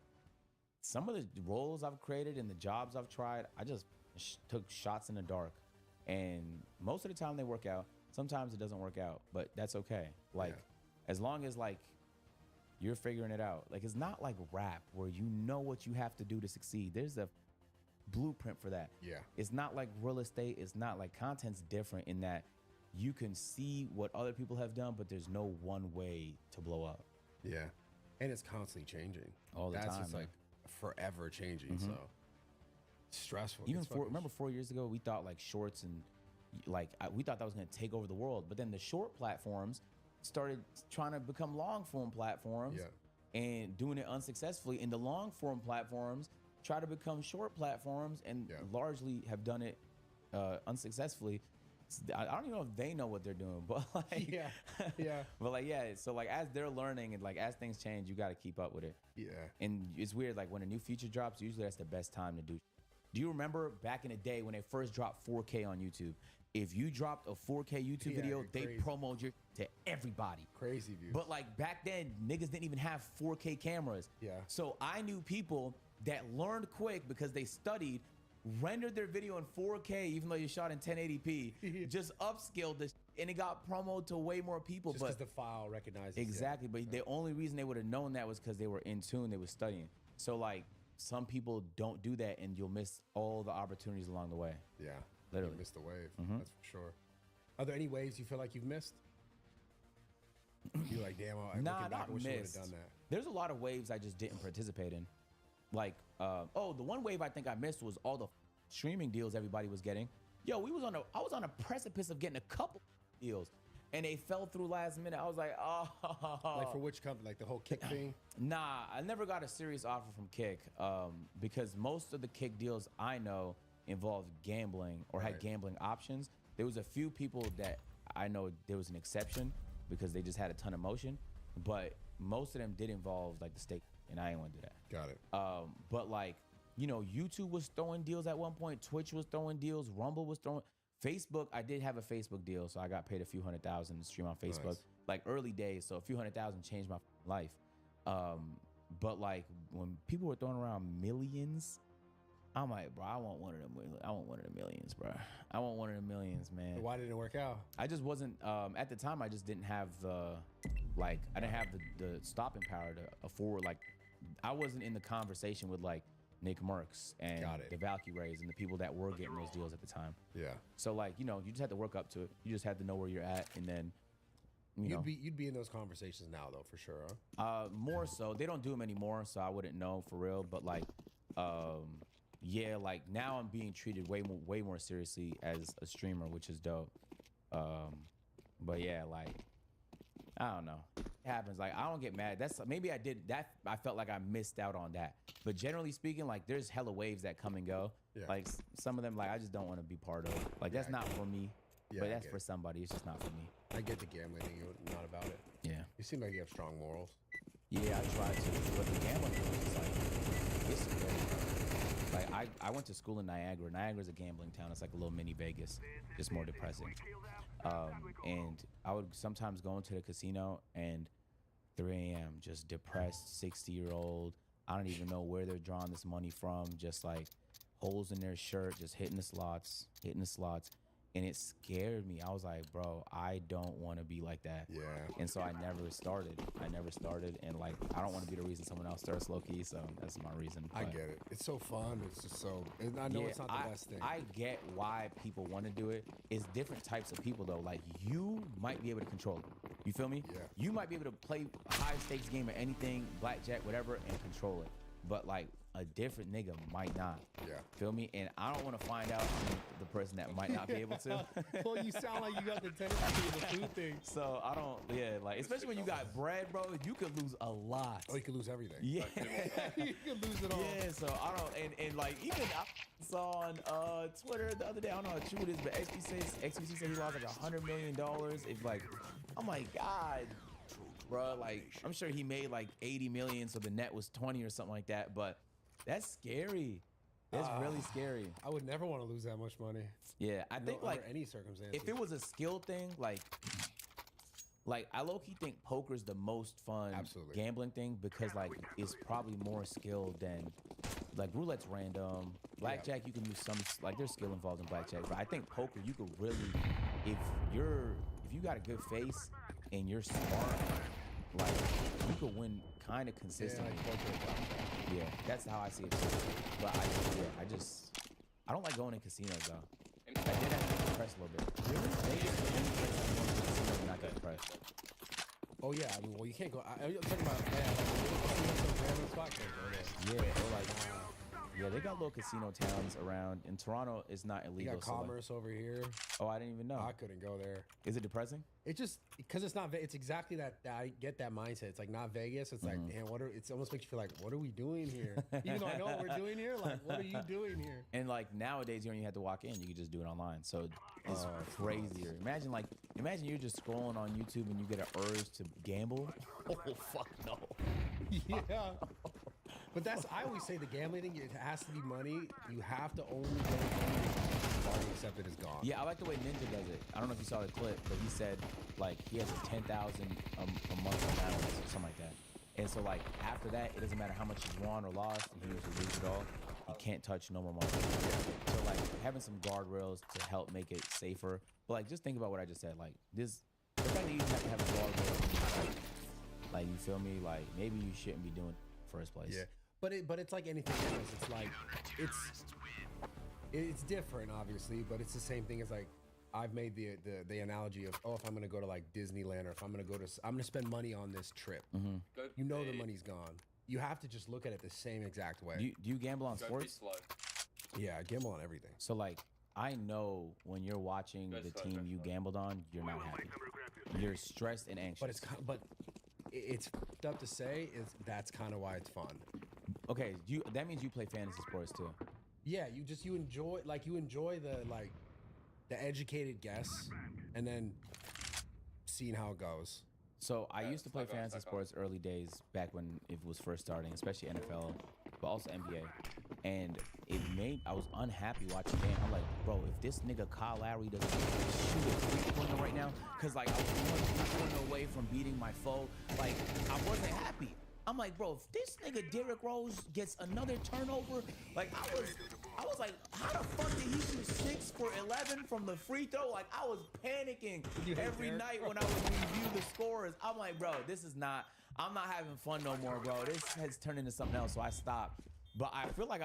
some of the roles I've created and the jobs I've tried, I just took shots in the dark, and most of the time they work out. Sometimes it doesn't work out, but that's okay. Like as long as like you're figuring it out. Like it's not like rap where you know what you have to do to succeed. There's a blueprint for that. Yeah. It's not like real estate. It's not like content's different in that you can see what other people have done, but there's no one way to blow up. Yeah. And it's constantly changing. All the That's time, just man. like forever changing. So stressful. Even It's fucking remember 4 years ago, we thought like shorts and like we thought that was going to take over the world, but then the short platforms started trying to become long form platforms and doing it unsuccessfully. And the long form platforms try to become short platforms and largely have done it unsuccessfully. I don't even know if they know what they're doing, but like, but like, so like as they're learning and like as things change, you got to keep up with it. Yeah. And it's weird, like when a new feature drops, usually that's the best time to do. Do you remember back in the day when they first dropped 4K on YouTube? If you dropped a 4K YouTube video, they promoted you to everybody. Crazy views. But like back then, niggas didn't even have 4K cameras. Yeah. So I knew people that learned quick because they studied, rendered their video in 4K, even though you shot in 1080p, just upscaled this, and it got promoted to way more people. Just because the file recognizes it. Exactly, but the only reason they would have known that was because they were in tune, they were studying. So like some people don't do that, and you'll miss all the opportunities along the way. Yeah. Literally. You missed the wave. That's for sure. Are there any waves you feel like you've missed? You're like, damn, I wish I would have done that. There's a lot of waves I just didn't participate in. Like, the one wave I think I missed was all the streaming deals everybody was getting. Yo, I was on a precipice of getting a couple deals. and they fell through last minute. I was like, oh. Like for which company? Like the whole Kick thing? Nah, I never got a serious offer from Kick because most of the Kick deals I know involved gambling or had Right. gambling options. There was a few people that I know there was an exception because they just had a ton of motion, but most of them did involve like the stake, and I ain't want to do that. Got it. But like, you know, YouTube was throwing deals at one point. Twitch was throwing deals. Rumble was throwing. Facebook, I did have a Facebook deal, so I got paid a few $100,000 to stream on Facebook. Nice. Like early days, so a few $100,000 changed my life. But like when people were throwing around millions, I'm like, bro, I want one of them. I want one of the millions, bro. I want one of the millions, man. Why didn't it work out? I just wasn't at the time. I just didn't have the I didn't have the stopping power to afford. Like, I wasn't in the conversation with like Nick Merckx and Got it. the Valkyries and the people that were getting those deals at the time. Yeah. So like, you know, you just had to work up to it. You just had to know where you're at, and then you know, You'd be in those conversations now though, for sure. Huh? more so. They don't do them anymore, so I wouldn't know for real. But like, yeah, like now I'm being treated way more seriously as a streamer, which is dope. But yeah, like, I don't know. It happens. Like, I don't get mad. That's maybe I did that. I felt like I missed out on that. But generally speaking, like, there's hella waves that come and go. Yeah. Like some of them, like, I just don't want to be part of. Like, that's Yeah, I not for me. Yeah, But I that's get for it. somebody. It's just not for me. I get the gambling thing. You're not about it. Yeah. You seem like you have strong morals. Yeah, I tried to. But the gambling thing is like, it's scary. Like, I went to school in Niagara. Niagara's a gambling town. It's like a little mini Vegas, just more depressing. And I would sometimes go into the casino and 3 a.m. just depressed 60-year-old. I don't even know where they're drawing this money from. Just like holes in their shirt, just hitting the slots. And it scared me. I was like, bro, I don't want to be like that. Yeah. And so I never started. And like, I don't want to be the reason someone else starts low key. So that's my reason. I But get it. It's so fun. It's just so. And I know it's not the best thing. I get why people want to do it. It's different types of people though. Like, you might be able to control it. You feel me? Yeah. You might be able to play a high stakes game or anything, blackjack, whatever, and control it. But like a different nigga might not. Yeah. Feel me? And I don't want to find out I'm the person that might not be able to. Well, you sound like you got the tendency to do thing. So I don't. Yeah, like especially when you got bread, bro. You could lose a lot. Oh, you could lose everything. Yeah. You could lose it all. Yeah, so I don't, and like even I saw on Twitter the other day, I don't know how true it is, but XQC said he lost like $100 million. If like, oh my god, bro, like I'm sure he made like 80 million, so the net was 20 or something like that. But that's scary. That's really scary. I would never want to lose that much money. Yeah, I think under like any circumstances. if it was a skill thing, like I low-key think poker's the most fun Absolutely. gambling thing because like it's probably more skill than like roulette's random. Blackjack you can use some like there's skill involved in blackjack, but I think poker you could really if you got a good face and you're smart, like you could win kind of yeah, consistently. like poker and blackjack. Yeah, that's how I see it. But I don't like going in casinos though. I did have to get depressed a little bit. Vegas is the only place I go to casino and not get depressed. Oh yeah, I mean, well, you can't go. I'm talking about some random spot. Can't go there. Yeah, or like, yeah, they got little casino towns around. In Toronto, it's not You illegal. got so, like- commerce over here. oh, I didn't even know. I couldn't go there. Is it depressing? It just because it's not. It's exactly that. I get that mindset. It's like not Vegas. It's like, damn, it almost makes you feel like, what are we doing here? Even though I know what we're doing here. Like, what are you doing here? And like nowadays, you don't even have to walk in. You can just do it online. So it's crazier. Imagine you're just scrolling on YouTube and you get an urge to gamble. Oh fuck no. Yeah. But I always say the gambling thing, it has to be money. You have to only go money except it is gone. Yeah, I like the way Ninja does it. I don't know if you saw the clip, but he said like he has a 10,000 a month balance or something like that. And so like after that, it doesn't matter how much you won or lost, and he was to lose it all. He can't touch no more money. So like having some guardrails to help make it safer. But like just think about what I just said. Like this, the fact that you have to have a guardrail, like you feel me? Like maybe you shouldn't be doing it in the first place. Yeah. But it's like anything else. It's like it's different, obviously, but it's the same thing as like I've made the analogy of if I'm gonna go to like Disneyland or if I'm gonna spend money on this trip. You know the money's gone. You have to just look at it the same exact way. Do you gamble on Gotta be sports? slow. Yeah, I gamble on everything. So like I know when you're watching the team you gambled on, you're not happy. you're stressed and anxious. But it's fucked up to say is that's kind of why it's fun. Okay, that means you play fantasy sports too. Yeah, you enjoy the educated guess and then seeing how it goes. So I used to play fantasy sports early days back when it was first starting, especially NFL, but also NBA. And I was unhappy watching the game. I'm like, bro, if this nigga Kyle Lowry doesn't shoot a three-pointer right now, because like I was 1 point away from beating my foe, like I wasn't happy. I'm like, bro, if this nigga Derrick Rose gets another turnover, like I was like, how the fuck did he shoot 6 for 11 from the free throw? Like I was panicking every night when I would review the scores. I'm like, bro, I'm not having fun no more, bro. This has turned into something else, so I stopped. But I feel like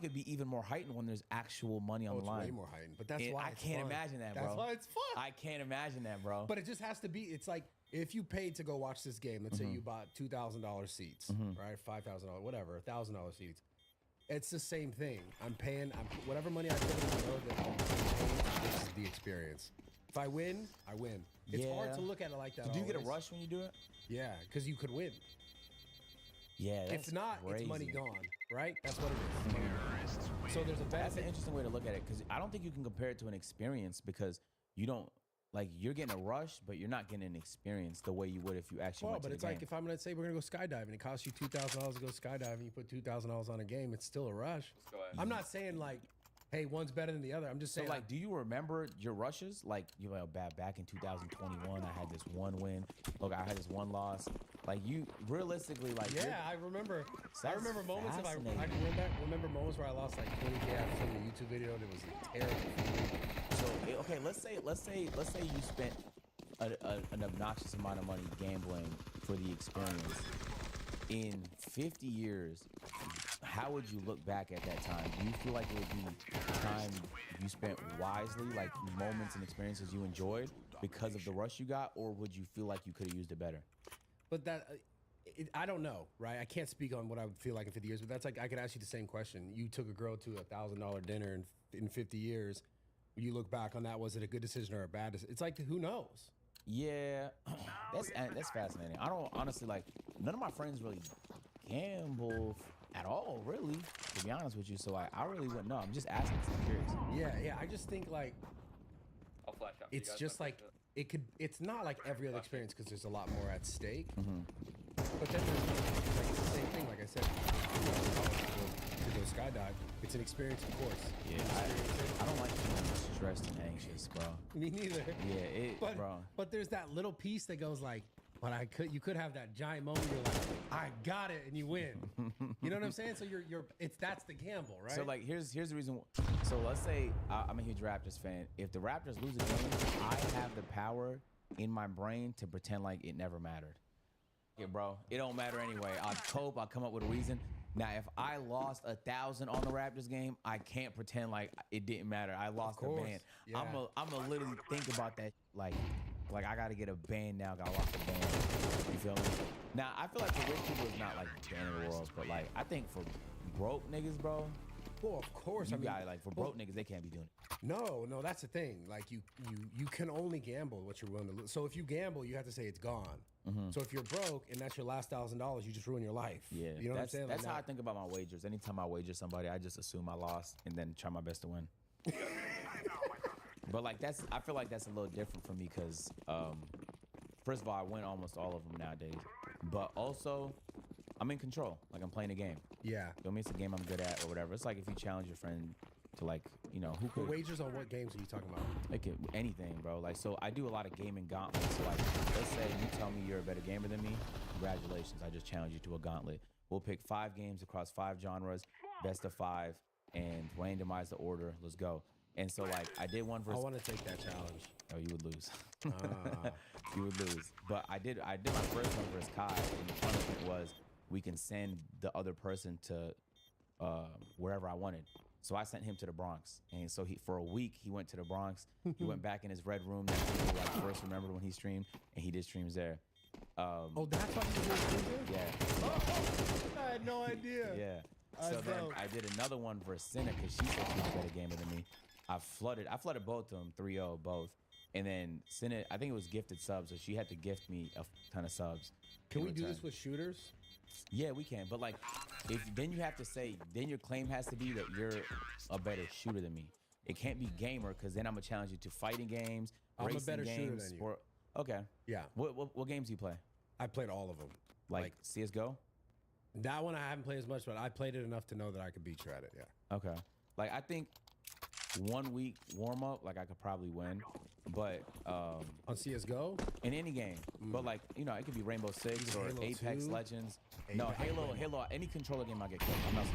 it'd be even more heightened when there's actual money on the line. Way more heightened, but that's why I can't imagine that, bro. That's why it's fun. I can't imagine that, bro. But it just has to be. It's like if you paid to go watch this game. Let's say you bought $2,000 seats, right? $5,000, whatever, $1,000 seats. It's the same thing. I'm paying. Whatever money I put in, I know that this is the experience. If I win, I win. It's hard to look at it like that. Do you get a always. rush when you do it? Yeah, because you could win. Yeah, that's If not, crazy. it's money gone, right? That's what it is. So there's a That's benefit. an interesting way to look at it because I don't think you can compare it to an experience because you don't like you're getting a rush, but you're not getting an experience the way you would if you actually went to But the it's game. like if I'm gonna say we're gonna go skydiving, it costs you $2,000 to go skydiving. You put $2,000 on a game, it's still a rush. Go ahead. I'm not saying like, hey, one's better than the other. I'm just So saying like, do you remember your rushes? Like you know, back in 2021, I had this one win. Look, I had this one loss. Like you, realistically, like yeah, I remember. I That's remember moments of I fascinating. remember moments where I lost like 20K after filming a YouTube video and it was terrible. So okay, let's say you spent an obnoxious amount of money gambling for the experience. In 50 years, how would you look back at that time? Do you feel like it would be time you spent wisely, like moments and experiences you enjoyed because of the rush you got, or would you feel like you could have used it better? But that, I don't know, right? I can't speak on what I would feel like in 50 years, but that's like, I could ask you the same question. You took a girl to $1,000 dinner in 50 years. You look back on that, was it a good decision or a bad decision? It's like, who knows? Yeah, that's fascinating. I don't honestly like none of my friends really gamble at all, really, to be honest with you. So I really wouldn't know. I'm just asking because I'm curious. Yeah, I just think like, I'll flash out. for you it's guys, just I'll like, flash it. it's not like every other experience because there's a lot more at stake. Mm-hmm. But then there's like it's the same thing, like I said, to go skydive. It's an experience, of course. Yeah, I don't like being stressed and anxious, bro. Me neither. Yeah, But but there's that little piece that goes like, but you could have that giant moment. You're like, I got it, and you win. You know what I'm saying? So that's the gamble, right? So like here's the reason. So let's say I'm a huge Raptors fan. If the Raptors lose a game, I have the power in my brain to pretend like it never mattered. Yeah, bro, it don't matter anyway. I'll cope. I'll come up with a reason. Now, if I lost 1,000 on the Raptors game, I can't pretend like it didn't matter. I lost the course. band. Yeah. I'm gonna literally think about that like I gotta get a band now. I lost the band. You feel me? Now, I feel like for rich people, it's not like the end of the world, but like I think for broke niggas, bro, well, of course. you I mean, got like for broke niggas, they can't be doing it. no, that's the thing. Like you can only gamble what you're willing to lose. So if you gamble, you have to say it's gone. So if you're broke and that's your last $1,000, you just ruin your life. Yeah, you know what I'm saying? That's Like, how I think about my wagers. Anytime I wager somebody, I just assume I lost and then try my best to win. But like I feel like that's a little different for me because first of all, I win almost all of them nowadays, but also I'm in control. Like I'm playing a game. yeah. Feel me? It's a game I'm good at or whatever. It's like if you challenge your friend to like, you know, who But could wagers on what games are you talking about? like anything, bro. Like, so I do a lot of gaming gauntlets. So like, let's say you tell me you're a better gamer than me. Congratulations, I just challenge you to a gauntlet. We'll pick 5 games across 5 genres, best of 5, and randomize the order. Let's go. And so like, I did one I versus. want to take that challenge. Oh, you would lose. Ah. You would lose. But I did my first one versus Kai, and the punishment was we can send the other person to wherever I wanted. So I sent him to the Bronx, and so for a week he went to the Bronx. He went back in his red room that people like first remembered when he streamed, and he did streams there. Oh, that's what you did? Yeah, Oh, I had no idea. yeah. So then I did another one versus Senna because she said she was a better gamer than me. I flooded both of them 3-0 both, and then send it. I think it was gifted subs, so she had to gift me a ton of subs. Can in we do return. this with shooters? Yeah, we can. But like, if then you have to say, then your claim has to be that you're a better shooter than me. It can't be gamer because then I'm gonna challenge you to fighting games, I'm a racing better shooter games, than you. sport. Okay. Yeah, What games do you play? I played all of them. Like CS:GO? That one I haven't played as much, but I played it enough to know that I could beat you at it. Yeah. Okay. Like I think 1 week warm up, like I could probably win, but On CS:GO, in any game. But like it could be Rainbow Six Even or Halo Apex 2? Legends. No, Apex. Halo, any controller game I get killed. I'm not.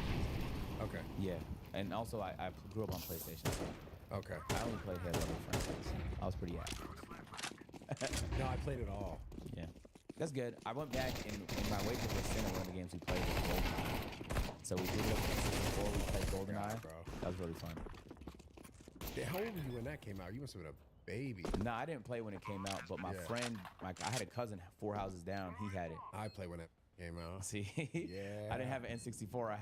okay, Yeah, and also I grew up on PlayStation. So okay. I only played Halo franchise. I was pretty happy. No, I played it all. Yeah, that's good. I went back and my wager was Center, one of the games we played was GoldenEye. So we did it before we played GoldenEye. bro. That was really fun. How old were you when that came out? You must have been a baby. No, I didn't play when it came out, but my Yeah. friend, like I had a cousin 4 houses down. He had it. I played when it came out. See, Yeah. I didn't have an N64. I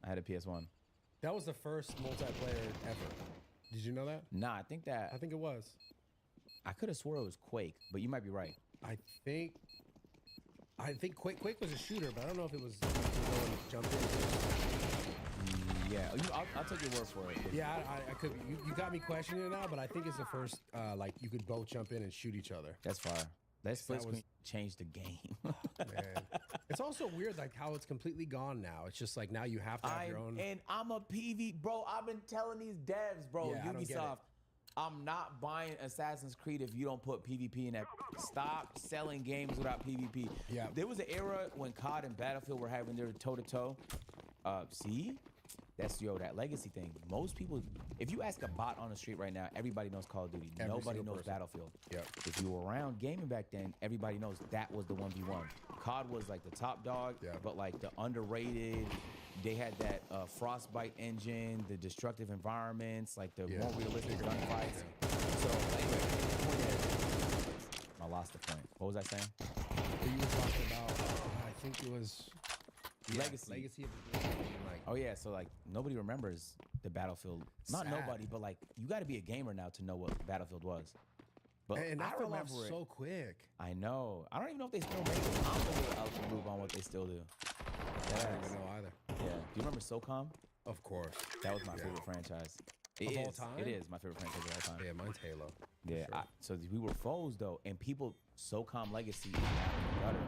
had a PS1. That was the first multiplayer ever. Did you know that? Nah, I think I think it was. I could have swore it was Quake, but you might be right. I think Quake was a shooter, but I don't know if it was you could go and jump in. Yeah, I'll take your word for it. Yeah, I could. You got me questioning it now, but I think it's the first like you could both jump in and shoot each other. That's fire. That split was- screen changed the game. Man, it's also weird like how it's completely gone now. It's just like now you have to have your own. And I'm a PV, bro. I've been telling these devs, bro, Yeah, I don't get Ubisoft, it. I'm not buying Assassin's Creed if you don't put PvP in that. Stop selling games without PvP. Yeah. There was an era when COD and Battlefield were having their toe-to-toe. See? That's that legacy thing. Most people, if you ask a bot on the street right now, everybody knows Call of Duty. Every Nobody single knows person. Battlefield. Yep. If you were around gaming back then, everybody knows that was the 1v1. COD was like the top dog, Yeah. but like the underrated. They had that Frostbite engine, the destructive environments, like the Yeah. more realistic Bigger gunfights. Yeah. So anyway, the point is, I lost the point. What was I saying? You were talking about. I think it was Legacy. Legacy of the game. Like, Oh yeah, so like nobody remembers the Battlefield. Not Sad. nobody, but like you got to be a gamer now to know what Battlefield was. But and I that fell off remember it. so quick. I know. I don't even know if they still make it. I'm a little out the loop on what they still do. I don't even know either. Yeah. Do you remember SOCOM? Of course. That was my Yeah. favorite franchise. Of It all is. time? It is my favorite franchise of all time. Yeah, mine's Halo. Yeah, sure. so we were foes though, and people SOCOM Legacy is now in the gutter.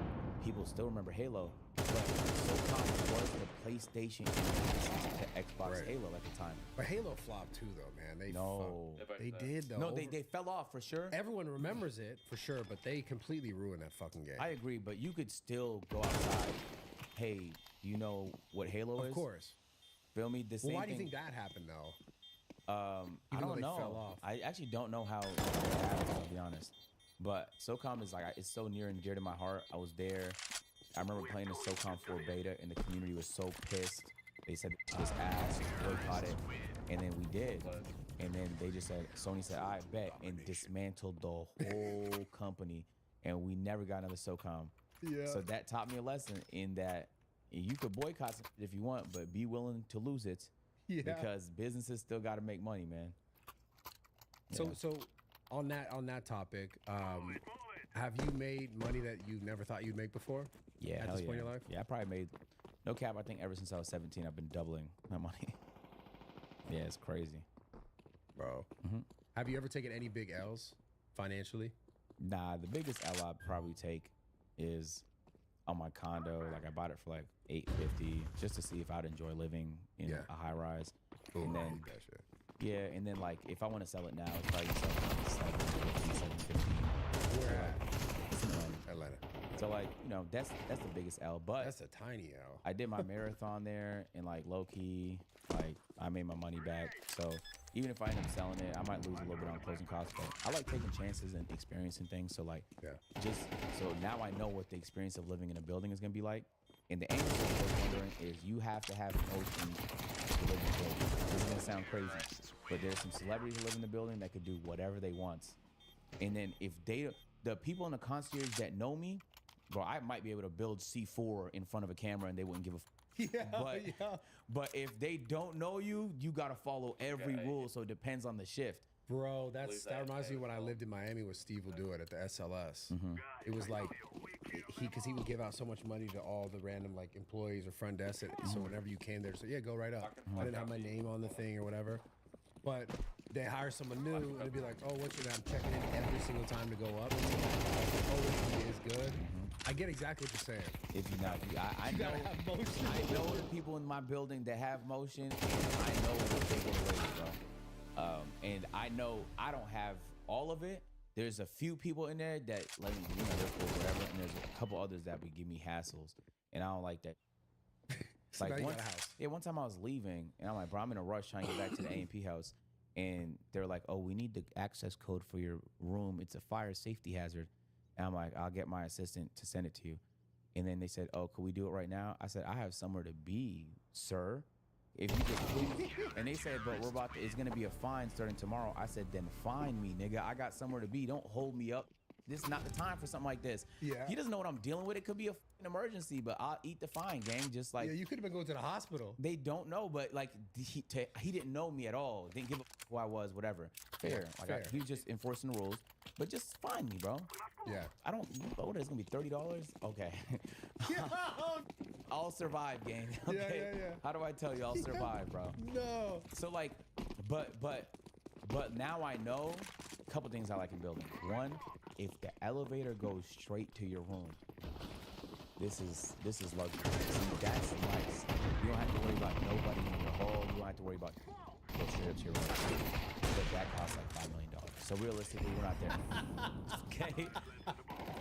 People still remember Halo, but SOCOM was the PlayStation to Xbox Right. Halo at the time. But Halo flopped too, though, man. No, They did though. no, they fell off for sure. Everyone remembers it for sure, but they completely ruined that fucking game. I agree, but you could still go outside. Hey, do you know what Halo is? of course. Feel me? The Well, same why do you thing. think that happened though? I Even though don't they know. fell off. I actually don't know how it happened, to be honest. But SOCOM is like it's so near and dear to my heart. I was there. I remember playing the SOCOM 4 beta, and the community was so pissed. They said it was ass, boycott it, and then we did. And then they just said, Sony said, I bet, and dismantled the whole company, and we never got another SOCOM. Yeah. So that taught me a lesson in that you could boycott some shit if you want, but be willing to lose it. Yeah. Because businesses still got to make money, man. So Yeah. so on that topic, have you made money that you never thought you'd make before? Yeah, At hell this yeah. point in your life? Yeah, I probably made no cap. I think ever since I was 17, I've been doubling my money. Yeah, it's crazy. Bro. Mhm. Have you ever taken any big L's financially? Nah, the biggest L I'd probably take is on my condo. Like I bought it for like $850 just to see if I'd enjoy living in Yeah. a high rise. Ooh, And I then hate that shit. yeah, and then like if I want to sell it now, it's probably sell it for $750. Where at? It's in Atlanta. Atlanta. So like that's the biggest L. But That's a tiny L. I did my marathon there, and like low key, like I made my money back. So even if I end up selling it, I might lose a little bit on closing costs. But I like taking chances and experiencing things. So like, Yeah. just so now I know what the experience of living in a building is gonna be like. And the answer to what I was wondering is you have to have an ocean to live in the building. This is gonna sound crazy, but there's some celebrities who live in the building that could do whatever they want. And then if the people in the concierge that know me, bro, I might be able to build C4 in front of a camera and they wouldn't give a Yeah. But- yeah. but if they don't know you, you gotta follow every Okay. rule. So it depends on the shift. Bro, that Believe that reminds me that when I as well. lived in Miami with Steve will do it at the SLS. Mm-hmm. It was like because he would give out so much money to all the random like employees or front desk. So whenever you came there, so yeah, go right up. I didn't have my name on the thing or whatever, but they hire someone new and it'd be like, oh, what's your name? I'm checking in every single time to go up. And so oh, this is good. I get exactly what you're saying. If you not, I You know, gotta have motion. I know the people in my building that have motion, and I know what they get away with, bro. And I know I don't have all of it. There's a few people in there that let me, they're cool, whatever, and there's a couple others that would give me hassles, and I don't like that. So now Like you one, got a house. yeah, one time I was leaving, and I'm like, bro, I'm in a rush trying to get back to the A&P house, and they're like, oh, we need the access code for your room. It's a fire safety hazard. And I'm like, I'll get my assistant to send it to you. And then they said, oh, could we do it right now? I said, I have somewhere to be, sir. If you just please. And they said, but it's going to be a fine starting tomorrow. I said, then fine me, nigga. I got somewhere to be. Don't hold me up. This is not the time for something like this. Yeah. He doesn't know what I'm dealing with. It could be a f***ing emergency, but I'll eat the fine, gang. Just like, Yeah, you could have been going to the hospital. they don't know, but like he didn't know me at all. Didn't give a f- who I was, whatever. Fair. Like fair. he was just enforcing the rules. But just fine me, bro. Yeah. I don't. Oh, it's gonna be $30. Okay. I'll survive, gang. Okay. yeah. How do I tell you I'll survive, bro? No. So like, but now I know a couple things I like in buildings. One, if the elevator goes straight to your room, this is luxury. See, that's nice. You don't have to worry about nobody in your hall. You don't have to worry about go straight up to your room. But that costs like $5 million. So realistically, we're not there. Okay.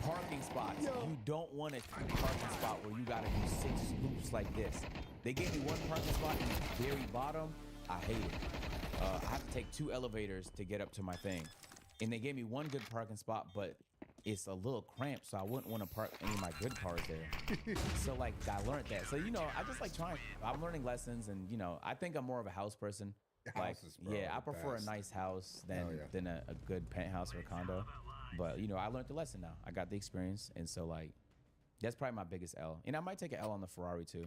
Parking spots. You don't want a parking spot where you gotta do 6 loops like this. They gave me one parking spot in the very bottom. I hate it. I have to take 2 elevators to get up to my thing. And they gave me one good parking spot, but it's a little cramped, so I wouldn't want to park any of my good cars there. So like I learned that. So I just like trying. I'm learning lessons, and I think I'm more of a house person. Like Houses, bro, yeah, I the prefer best. a nice house Hell yeah. than a good penthouse or a condo. But I learned the lesson now. I got the experience, and so like that's probably my biggest L. And I might take an L on the Ferrari too.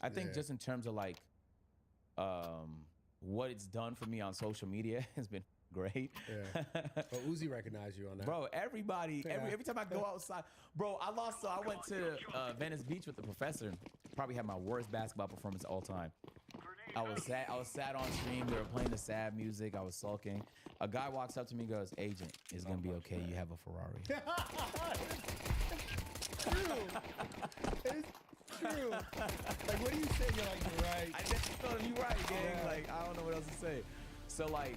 I think Yeah. just in terms of like what it's done for me on social media has been great. Yeah. But Uzi recognized you on that. Bro, everybody, Yeah. every time I go outside, bro, I went to Venice Beach with the professor. Probably had my worst basketball performance of all time. I was sad on stream. They were playing the sad music. I was sulking. A guy walks up to me and goes, "Agent, it's gonna be okay. You have a Ferrari." It's true. Like, what do you say? You're like, you're right. I just told him, "You right, gang." Yeah. Like, I don't know what else to say. So like,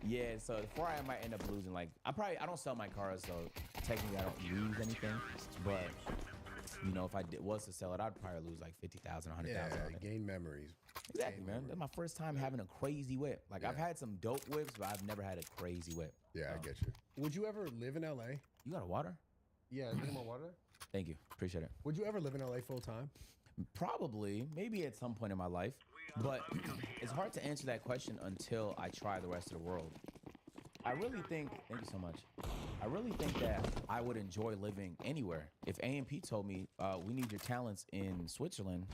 yeah. So the Ferrari I might end up losing. Like, I don't sell my cars, so technically I don't lose anything. But if I was to sell it, I'd probably lose like 50,000, 100,000. on it. Gain memories. Exactly, Gain man. memories. That's my first time having a crazy whip. Like I've Yeah. had some dope whips, but I've never had a crazy whip. Yeah, I get you. Would you ever live in LA? You got a water? Yeah, need more water? Thank you. Appreciate it. Would you ever live in LA full time? Probably, maybe at some point in my life, but it's hard to answer that question until I try the rest of the world. I really think, thank you so much. I really think that I would enjoy living anywhere. If A&P told me, we need your talents in Switzerland,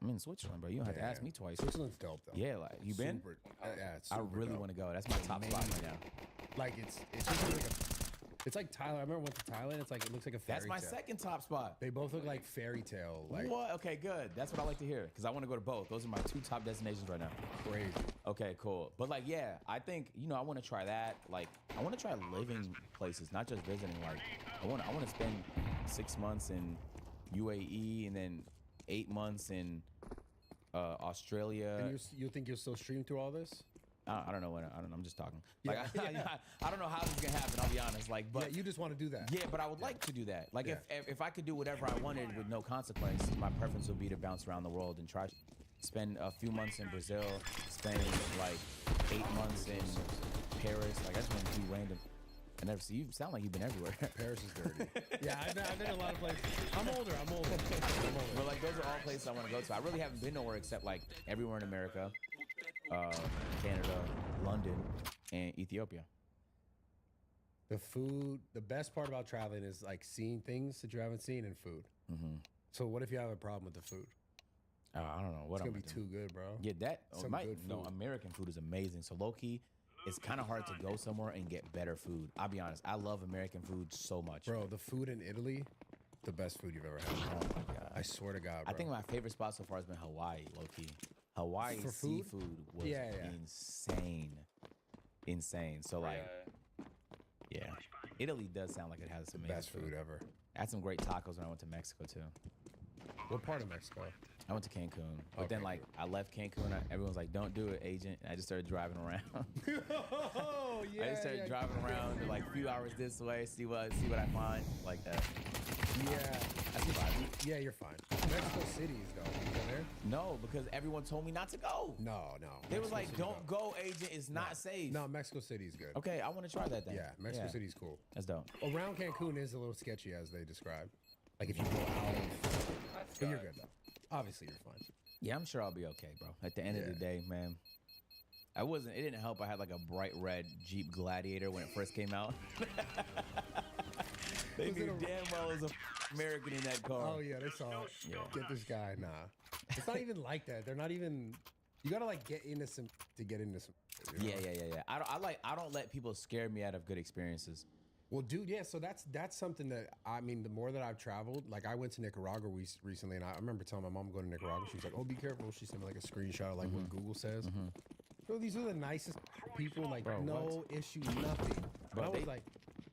I'm in Switzerland, bro. You don't have to ask me twice. Switzerland's dope though. Yeah, like, you been? Super, yeah, it's I super really dope. want to go. That's my top spot right now. Like it's just like it's like Thailand. I remember I went to Thailand. It's like it looks like a fairy That's my tale. second top spot. They both look like fairy tale. Like What? Okay, good. That's what I like to hear because I want to go to both. Those are my 2 top destinations right now. crazy. Okay, cool. But like, yeah, I think I want to try that. Like, I want to try living places, not just visiting. Like, I want to spend 6 months in UAE and then 8 months in Australia. And you think you'll still stream through all this? I don't know when. I don't know. I'm just talking. Like, Yeah. I don't know how this is gonna happen. I'll be honest. Like, but Yeah, you just want to do that. yeah, but I would like to do that. Like, Yeah. if I could do whatever I wanted with no consequence, my preference would be to bounce around the world and try spend a few months in Brazil, spend like 8 months in Paris. Like, I just want to do random. I never see you. Sound like you've been everywhere. Paris is dirty. Yeah, I've been in a lot of places. I'm older. But like, those are all places I want to go to. I really haven't been nowhere except like everywhere in America, Canada, London, and Ethiopia. The food, the best part about traveling is like seeing things that you haven't seen and food. Mm-hmm. So what if you have a problem with the food? I don't know what It's I'm gonna be too good, bro. Yeah, that Some might good no food. American food is amazing. So low key, it's kind of hard to go somewhere and get better food. I'll be honest. I love American food so much. Bro, the food in Italy, the best food you've ever had. Oh my God. I swear to God, bro. I think my favorite spot so far has been Hawaii, low-key. Hawaii For food? seafood was Yeah. insane. So like, yeah, Italy does sound like it has some best food ever. I had some great tacos when I went to Mexico too. What part of Mexico? I went to Cancun, but then Okay, like I left Cancun. Everyone's like, "Don't do it, agent." And I just started driving around. Oh, yeah. I just started driving around like a few hours this way, see what I find, like that. Yeah. I survived. Yeah, you're fine. Mexico City is though. You go there? No, because everyone told me not to go. No. They was Mexico like, City, "Don't go, agent. It's not safe." No, Mexico City's good. Okay, I want to try that then. Yeah, Mexico City's cool. That's dope. Around Cancun is a little sketchy, as they describe. Like if you go out, That's but you're good. good though. Obviously, you're fine. Yeah, I'm sure I'll be okay, bro. At the end of the day, man. It didn't help. I had like a bright red Jeep Gladiator when it first came out. They Was it knew a- damn well it was a American in that car. Oh yeah, they saw it. Yeah. Get this guy. Nah, it's not even like that. They're not even. You gotta like get into some to get into some. You know? Yeah. I don't let people scare me out of good experiences. Well, dude, yeah. So that's something that I mean. The more that I've traveled, like I went to Nicaragua recently, and I remember telling my mom I'm going to Nicaragua. She was like, "Oh, be careful." She sent me like a screenshot of like what Google says. Bro, these are the nicest people. Like Bro, no issue, nothing. But I was like,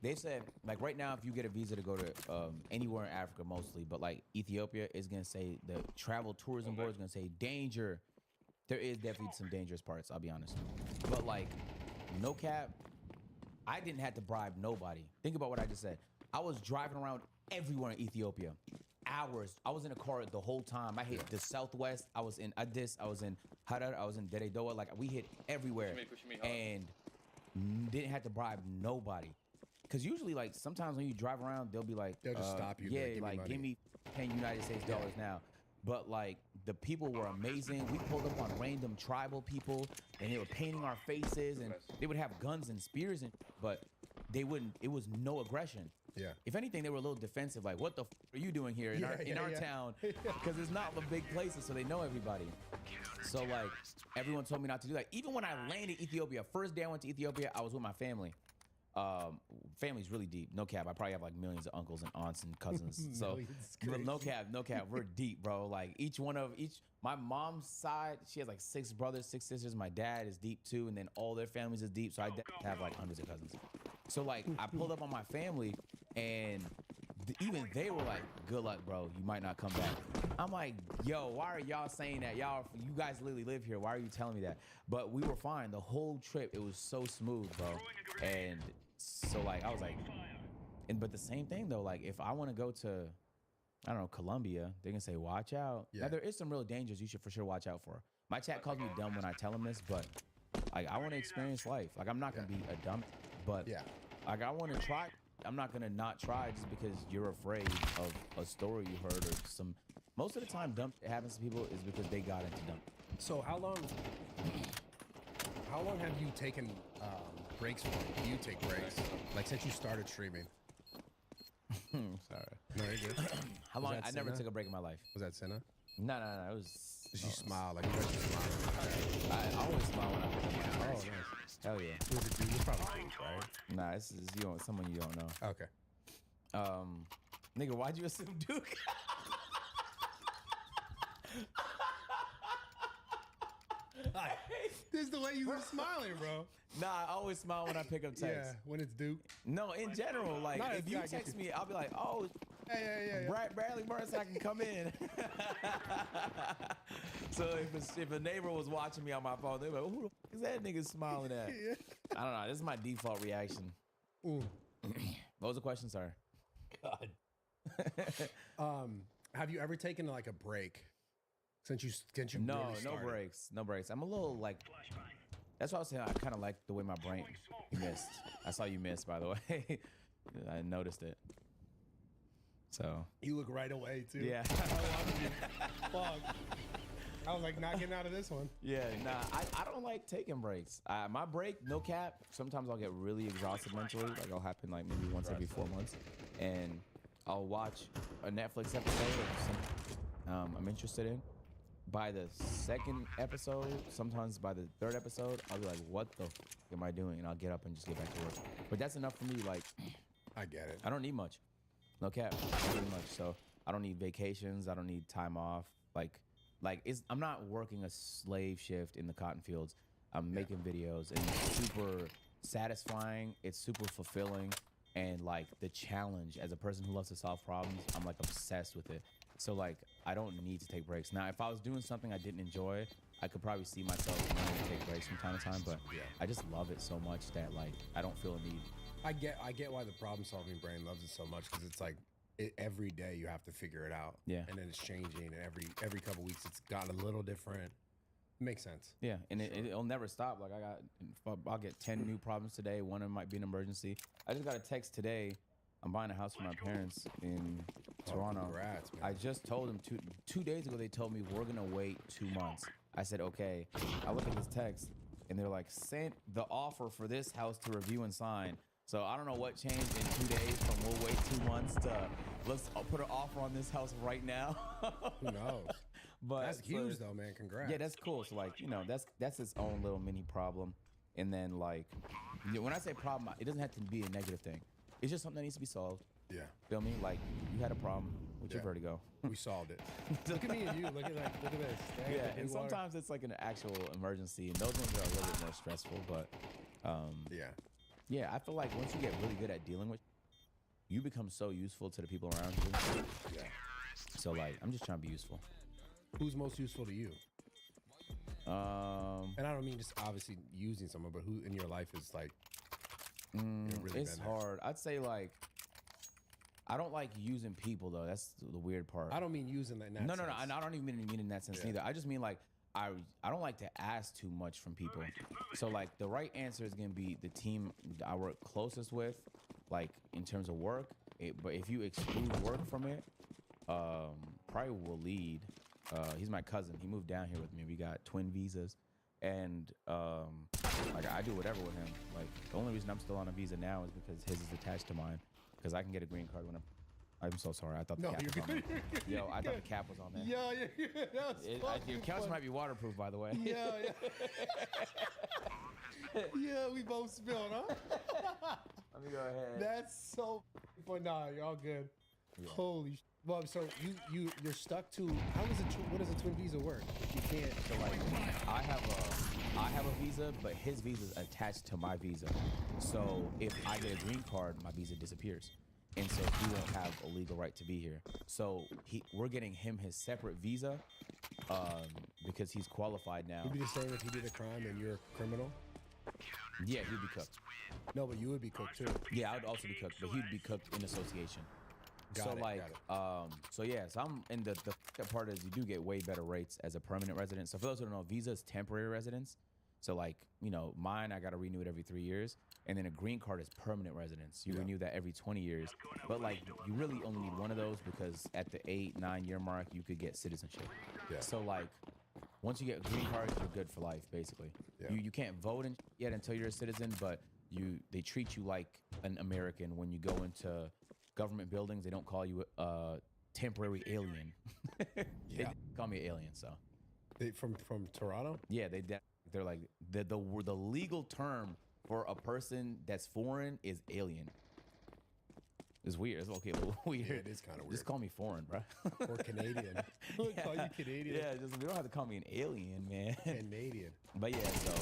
They said, like, right now, if you get a visa to go to anywhere in Africa, mostly, but like Ethiopia is gonna say the travel tourism board is gonna say danger. There is definitely some dangerous parts. I'll be honest, but like, no cap, I didn't have to bribe nobody. Think about what I just said. I was driving around everywhere in Ethiopia, hours. I was in a car the whole time. I hit the Southwest. I was in Addis. I was in Harar. I was in Deredoa. Like we hit everywhere, Push me hard. and didn't have to bribe nobody. Cause usually, like sometimes when you drive around, they'll be like, They'll just stop you, be Yeah, like, like "Give me give me 10 United States dollars now. But like the people were amazing. We pulled up on random tribal people, and they were painting our faces, and they would have guns and spears, but they wouldn't. It was no aggression. yeah. If anything, they were a little defensive, like, "What the are you doing here in our town?" Because it's not the big places, so they know everybody. So like, everyone told me not to do that. Even when I landed Ethiopia, first day I went to Ethiopia, I was with my family. Family's really deep. No cap. I probably have like millions of uncles and aunts and cousins. So Millions, but no crazy. cap. We're deep, bro. Like my mom's side, she has like 6 brothers, 6 sisters. My dad is deep too, and then all their families is deep. So I have like hundreds of cousins. So like I pulled up on my family, and even they were like, "Good luck, bro. You might not come back." I'm like, "Yo, why are y'all saying that? You guys literally live here. Why are you telling me that?" But we were fine the whole trip. It was so smooth, bro. And so like I was like, but the same thing though. Like if I want to go to, I don't know, Colombia, they can say, "Watch out." Yeah. Now there is some real dangers you should for sure watch out for. My chat calls me dumb when I tell them this, but like I want to experience life. Like I'm not gonna be a dumb, but Yeah. like I want to try. I'm not gonna not try just because you're afraid of a story you heard or some. Most of the time, dump that happens to people is because they got into dump. So how long have you taken breaks for? Do you take breaks? Like since you started streaming? Sorry. No, you're good. How long? that I never Senna? took a break in my life. Was that Senna? No. It was. Did no, you smile? Like you got you smile. I always smile when I pick up my Oh, life. nice. Hell yeah. Was it dude? You're probably Greek, right? Nah, this is someone you don't know. Okay. Nigga, why'd you assume Duke? This is the way you were smiling, bro. Nah, I always smile when I pick up text. Yeah, when it's Duke. No, in general, like Nah, if you I get text you. me, I'll be like, "Oh, Yeah. Bradley Burns, I can come in." So if a neighbor was watching me on my phone, they'd be like, "Who the f- is that nigga smiling at?" Yeah. I don't know. This is my default reaction. Mm. What was the question, sir? Have you ever taken like a break since you No, really no started? breaks. I'm a little like. That's why I was saying I kind of like the way my brain. You missed. I saw you miss, by the way. I noticed it. So You look right away too. yeah. Fuck. I was like not getting out of this one. Yeah, nah, I don't like taking breaks. My break, no cap, sometimes I'll get really exhausted mentally. Like it'll happen like maybe once every 4 months. And I'll watch a Netflix episode of something I'm interested in. by the second episode, sometimes by the third episode, I'll be like, what the am I doing? And I'll get up and just get back to work. But that's enough for me. Like, I get it. I don't need much. No cap. I don't need much. So I don't need vacations. I don't need time off. I'm not working a slave shift in the cotton fields. I'm making videos, and it's super satisfying. It's super fulfilling. And like the challenge, as a person who loves to solve problems, I'm like obsessed with it. So like I don't need to take breaks. Now, if I was doing something I didn't enjoy, I could probably see myself wanting to take breaks from time to time. But I just love it so much that like I don't feel a need. I get why the problem solving brain loves it so much, because it's like every day you have to figure it out. Yeah. And then it's changing, and every couple weeks it's gotten a little different. Makes sense. Yeah, and it'll never stop. Like I'll get 10 new problems today. One of them might be an emergency. I just got a text today. I'm buying a house for my parents in Toronto. Congrats, man. I just told them two days ago. They told me we're gonna wait 2 months. I said okay. I look at this text, and they're like, sent the offer for this house to review and sign. So I don't know what changed in 2 days from we'll wait 2 months to let's put an offer on this house right now. Who knows? But That's huge though, man. Congrats. yeah, that's cool. So like, that's its own little mini problem. And then like, when I say problem, it doesn't have to be a negative thing. It's just something that needs to be solved. Yeah. Feel me? Like you had a problem with your Yeah. vertigo. We solved it. Look at me and you. Look at this. Hey, Yeah, the and new water. sometimes it's like an actual emergency, and those ones are a little bit more stressful. But Yeah. I feel like once you get really good at dealing with, you become so useful to the people around you. Yeah. So like, I'm just trying to be useful. Who's most useful to you? And I don't mean just obviously using someone, but who in your life is like really it's been there? hard. I'd say like, I don't like using people though. That's the weird part. I don't mean using that. In that No. sense. I don't even mean in that sense Yeah. neither. I just mean like I don't like to ask too much from people. So like the right answer is gonna be the team I work closest with, like in terms of work. But if you exclude work from it, probably will lead. He's my cousin. He moved down here with me. We got twin visas, and like I do whatever with him. Like the only reason I'm still on a visa now is because his is attached to mine, because I can get a green card when I'm so sorry. I thought the No, cap you're was on good. there. Yo, I thought the cap was on there. Yeah. That was Your couch might be waterproof, by the way. Yeah. Yeah, we both spilled, huh? Let me go ahead. That's so fun. Nah, you're all good. Holy sh- Well, so you're stuck to what does a twin visa work? If you can't. So like, I have a visa, but his visa is attached to my visa. So if I get a green card, my visa disappears, and so he won't have a legal right to be here. So we're getting him his separate visa, because he's qualified now. It'd be the same if he did a crime and you're a criminal. Yeah, he'd be cooked. No, but you would be cooked too. Yeah, I would also be cooked, but he'd be cooked in association. Got it. So I'm and the part is you do get way better rates as a permanent resident. So for those who don't know, visa is temporary residence. So like, mine, I got to renew it every 3 years. And then a green card is permanent residence. You renew that every 20 years. But like, you really only need one of those, because at the 8-9 year mark, you could get citizenship. Yeah. So like, once you get a green card, you're good for life, basically. Yeah. You can't vote yet until you're a citizen, but they treat you like an American when you go into government buildings. They don't call you a temporary alien. They call me an alien. So From Toronto. yeah, they're like the legal term for a person that's foreign is alien. It's weird. It's okay, a little weird. Yeah, it is kind of weird. Just call me foreign, bro. Or Canadian. Call you Canadian. Yeah, you don't have to call me an alien, man. Canadian. But yeah, so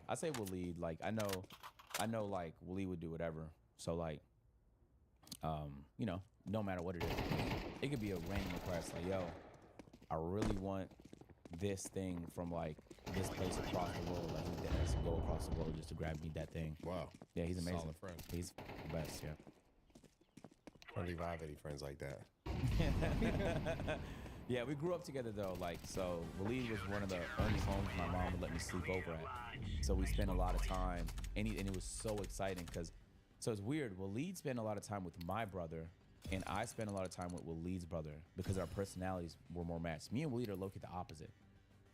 I say Waleed. Like I know like Waleed would do whatever. So like, no matter what it is, it could be a random request. Like, yo, I really want this thing from like this place across the world. Like he has to go across the world just to grab me that thing. Wow. Yeah, he's amazing. Solid friend. He's the best. Yeah. I don't think I have any friends like that. Yeah, we grew up together though. Like, so Waleed was one of the only homes my mom would let me sleep over at. So we spent a lot of time, and it was so exciting because, so it's weird. Waleed spent a lot of time with my brother, and I spent a lot of time with Waleed's brother because our personalities were more matched. Me and Waleed are low-key the opposite.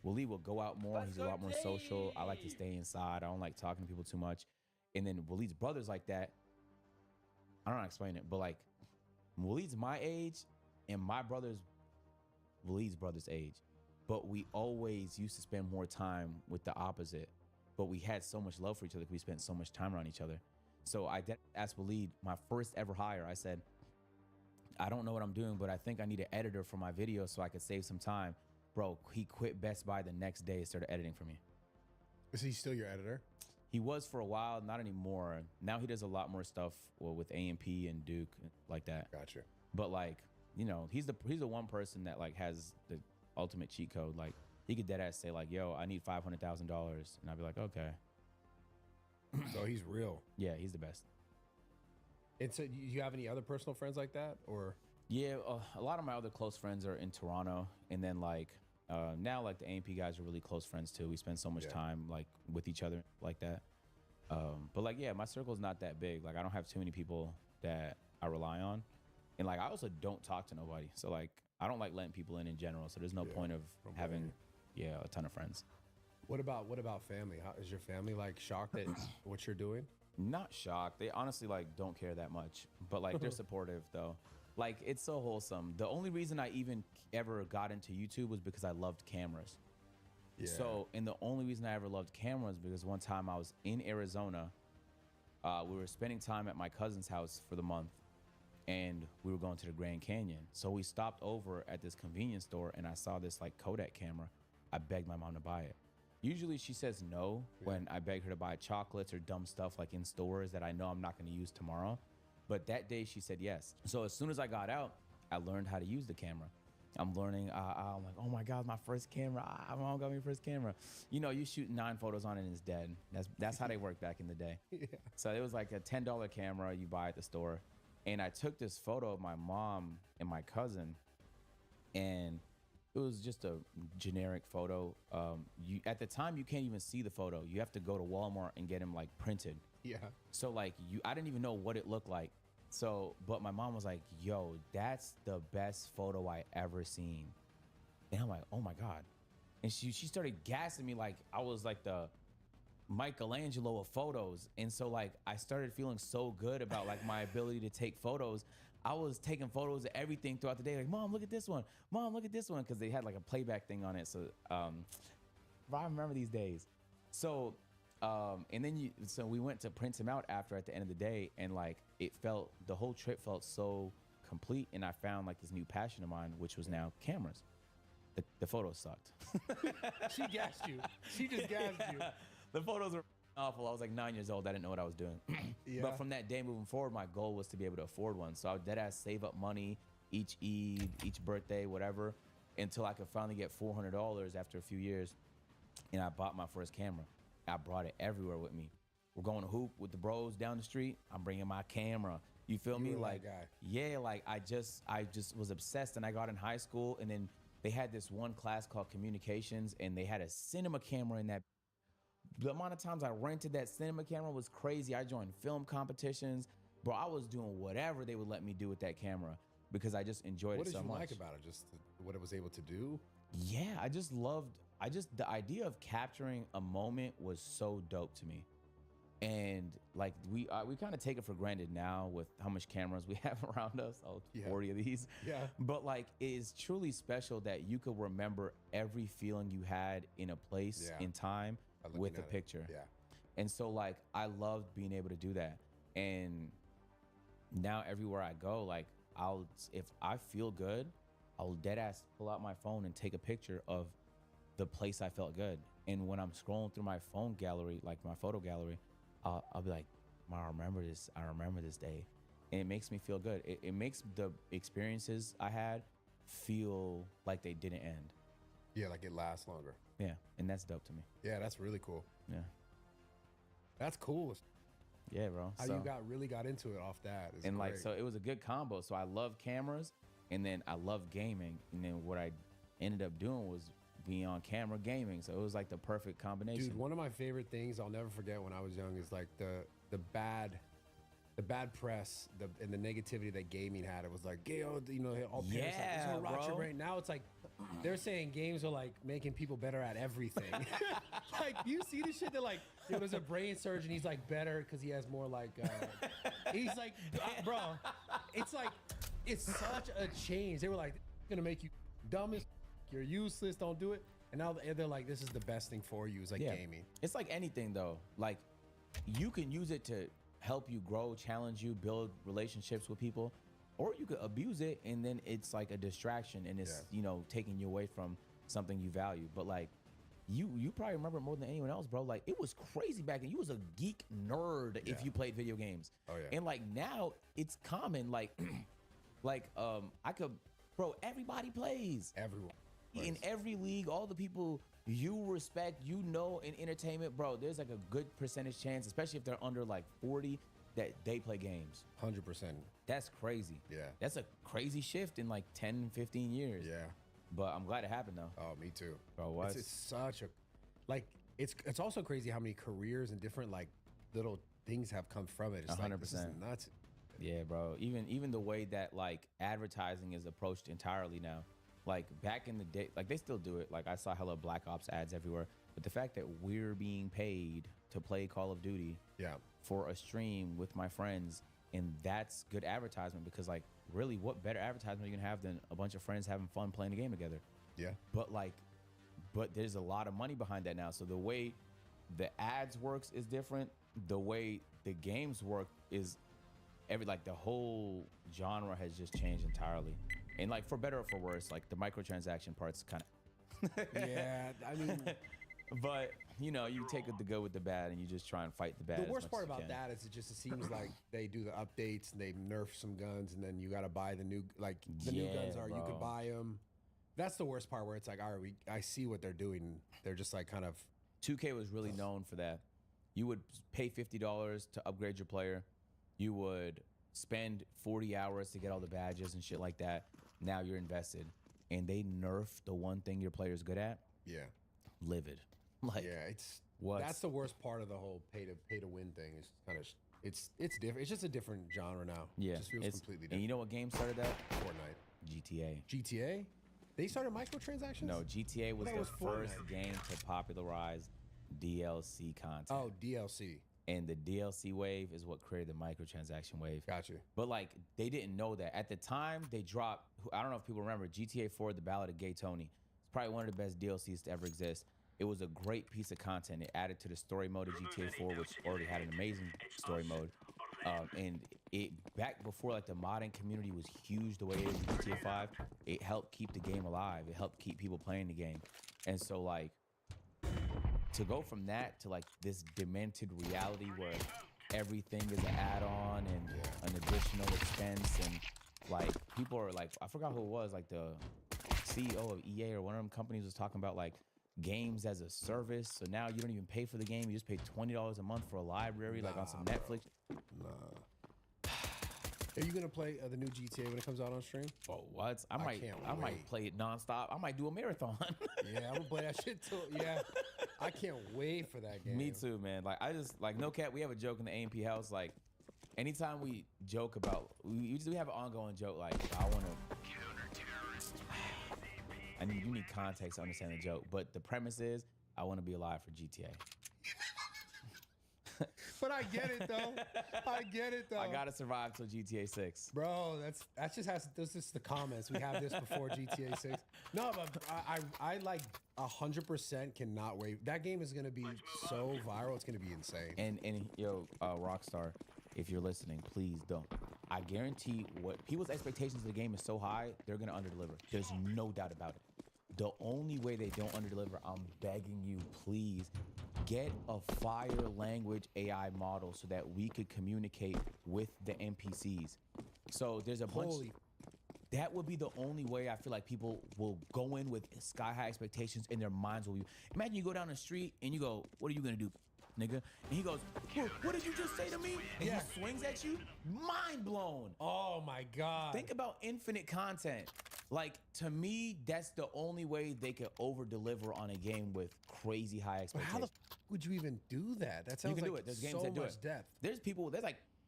Waleed will go out more. He's a lot more social. I like to stay inside. I don't like talking to people too much. And then Waleed's brother's like that. I don't know how to explain it, but like Waleed's my age, and my brother's Waleed's brother's age. but we always used to spend more time with the opposite. But we had so much love for each other because we spent so much time around each other. So I asked Waleed, my first ever hire, I said, I don't know what I'm doing, but I think I need an editor for my video so I could save some time. Bro, he quit Best Buy the next day and started editing for me. Is he still your editor? He was for a while, not anymore. Now he does a lot more stuff with AMP and Duke like that. Gotcha. But like, you know, he's the one person that like has the ultimate cheat code. Like he could dead ass say like, yo, I need $500,000. And I'd be like, okay. So he's real. Yeah, he's the best. And so, do you have any other personal friends like that, or? Yeah, a lot of my other close friends are in Toronto, and then like now like the AMP guys are really close friends too. We spend so much time like with each other like that. But like, yeah, my circle is not that big. Like I don't have too many people that I rely on, and like I also don't talk to nobody. So like I don't like letting people in general. So there's no point of having a ton of friends. What about family? How is your family like shocked at what you're doing? Not shocked. They honestly like don't care that much, but like they're supportive though. Like it's so wholesome. The only reason I even ever got into YouTube was because I loved cameras. Yeah. So, and the only reason I ever loved cameras because one time I was in Arizona. We were spending time at my cousin's house for the month, and we were going to the Grand Canyon. So we stopped over at this convenience store, and I saw this like Kodak camera. I begged my mom to buy it. Usually she says no when I beg her to buy chocolates or dumb stuff like in stores that I know I'm not going to use tomorrow. But that day she said yes. So as soon as I got out, I learned how to use the camera. I'm learning. I'm like, oh my God, my first camera. My mom got me first camera. You know, you shoot 9 photos on it and it's dead. That's how they worked back in the day. Yeah. So it was like a $10 camera you buy at the store. And I took this photo of my mom and my cousin, and it was just a generic photo. At the time, you can't even see the photo. You have to go to Walmart and get them like printed. Yeah. So like I didn't even know what it looked like. So, but my mom was like, yo, that's the best photo I ever seen. And I'm like, oh my God. And she started gassing me like I was like the Michelangelo of photos. And so like I started feeling so good about like my ability to take photos. I was taking photos of everything throughout the day. Like, Mom, look at this one. Mom, look at this one. Cause they had like a playback thing on it. So I remember these days. So and then so we went to print him out after at the end of the day, and like the whole trip felt so complete, and I found like this new passion of mine, which was now cameras. The photos sucked. She gassed you. She just gassed you. The photos were awful. I was like 9 years old. I didn't know what I was doing. Yeah. But from that day moving forward, my goal was to be able to afford one. So I would deadass save up money each Eid, each birthday, whatever, until I could finally get $400 after a few years, and I bought my first camera. I brought it everywhere with me. We're going to hoop with the bros down the street. I'm bringing my camera. You feel me? Like, yeah, like I just was obsessed, and I got in high school, and then they had this one class called communications, and they had a cinema camera in that. The amount of times I rented that cinema camera was crazy. I joined film competitions. Bro, I was doing whatever they would let me do with that camera because I just enjoyed it so much. What did you like about it? Just what it was able to do? Yeah, the idea of capturing a moment was so dope to me. And like we kind of take it for granted now with how much cameras we have around us, 40 of these. Yeah. But like it is truly special that you could remember every feeling you had in a place, in time with a picture. Yeah. And so like I loved being able to do that. And now everywhere I go, like if I feel good, I'll dead ass pull out my phone and take a picture of the place I felt good. And when I'm scrolling through my phone gallery, like my photo gallery, I'll be like, I remember this day. And it makes me feel good. It makes the experiences I had feel like they didn't end. Yeah, like it lasts longer. Yeah, and that's dope to me. Yeah, that's really cool. Yeah. That's cool. Yeah, bro. How you really got into it off that. And great. Like, so it was a good combo. So I love cameras, and then I love gaming. And then what I ended up doing was being on camera gaming. So it was like the perfect combination. Dude, one of my favorite things I'll never forget when I was young is like the bad press and the negativity that gaming had. It was like, all parents like, it's gonna rot your brain. Now it's like they're saying games are like making people better at everything. Like, you see the shit that like, there's a brain surgeon, he's like better because he has more like he's like, bro, it's like, it's such a change. They were like, gonna make you dumb as you're useless. Don't do it. And now they're like, this is the best thing for you. Is like gaming. It's like anything though. Like you can use it to help you grow, challenge you, build relationships with people, or you could abuse it and then it's like a distraction and it's you know taking you away from something you value. But like you probably remember more than anyone else, bro. Like it was crazy back then. You was a geek nerd if you played video games. Oh yeah. And like now it's common. Like I could, bro. Everybody plays. Everyone. In every league, all the people you respect, you know, in entertainment, bro, there's like a good percentage chance, especially if they're under like 40, that they play games. 100%. That's crazy. Yeah. That's a crazy shift in like 10, 15 years. Yeah. But I'm glad it happened though. Oh, me too. Bro, what? It's such a, like, it's also crazy how many careers and different like little things have come from it. It's 100%. like, this is nuts. Yeah, bro. Even the way that like advertising is approached entirely now. Like back in the day, like they still do it. Like I saw hella Black Ops ads everywhere. But the fact that we're being paid to play Call of Duty for a stream with my friends, and that's good advertisement because like really what better advertisement you can have than a bunch of friends having fun playing the game together? Yeah. But there's a lot of money behind that now. So the way the ads works is different. The way the games work is the whole genre has just changed entirely. And like for better or for worse, like the microtransaction part's kind of yeah, I mean, but you know, you take the good with the bad and you just try and fight the bad. The worst part about that is it seems like they do the updates and they nerf some guns and then you got to buy the new, like the new guns are, you could buy them. That's the worst part where it's like, all right, I see what they're doing. They're just like kind of. 2K was really known for that. You would pay $50 to upgrade your player. You would spend 40 hours to get all the badges and shit like that. Now you're invested, and they nerf the one thing your player's good at. Yeah, livid. Like that's the worst part of the whole pay to win thing. It's kind of it's different. It's just a different genre now. Yeah, it just feels completely different. And you know what game started that? Fortnite. GTA. GTA. They started microtransactions. No, GTA was the first game to popularize DLC content. Oh, DLC. And the DLC wave is what created the microtransaction wave. Gotcha. But like they didn't know that. At the time they dropped, I don't know if people remember, GTA 4, The Ballad of Gay Tony. It's probably one of the best DLCs to ever exist. It was a great piece of content. It added to the story mode of GTA 4, which already had an amazing story mode. And it back before like the modding community was huge the way it is in GTA 5, it helped keep the game alive. It helped keep people playing the game. And so like to go from that to like this demented reality where everything is an add-on and an additional expense, and like people are like, I forgot who it was, like the CEO of EA or one of them companies was talking about like games as a service. So now you don't even pay for the game, you just pay $20 a month for a library, like on some Netflix. Are you gonna play the new GTA when it comes out on stream? Oh, what? I might play it nonstop. I might do a marathon. Yeah, I'm gonna play that shit too. Yeah, I can't wait for that game. Me too, man. Like I just like no cap. We have a joke in the AMP house. Like anytime we joke about, we have an ongoing joke. Like I want to. You need context to understand the joke, but the premise is I want to be alive for GTA. But I get it though. I gotta survive till GTA 6. Bro, this is the comments. We have this before GTA 6. No, but I like 100% cannot wait. That game is gonna be so viral. It's gonna be insane. And yo, Rockstar, if you're listening, please don't. I guarantee what people's expectations of the game is so high, they're gonna underdeliver. There's no doubt about it. The only way they don't underdeliver, I'm begging you, please get a fire language AI model so that we could communicate with the NPCs. So there's a bunch. That would be the only way I feel like people will go in with sky high expectations and their minds will be. Imagine you go down the street and you go, "What are you gonna do, nigga?" And he goes, "What did you just say to me?" And he swings at you. Mind blown. Oh my God. Think about infinite content. Like, to me, that's the only way they could over deliver on a game with crazy high expectations. How the would you even do that? That sounds you can like do it. There's games so that do much it. depth.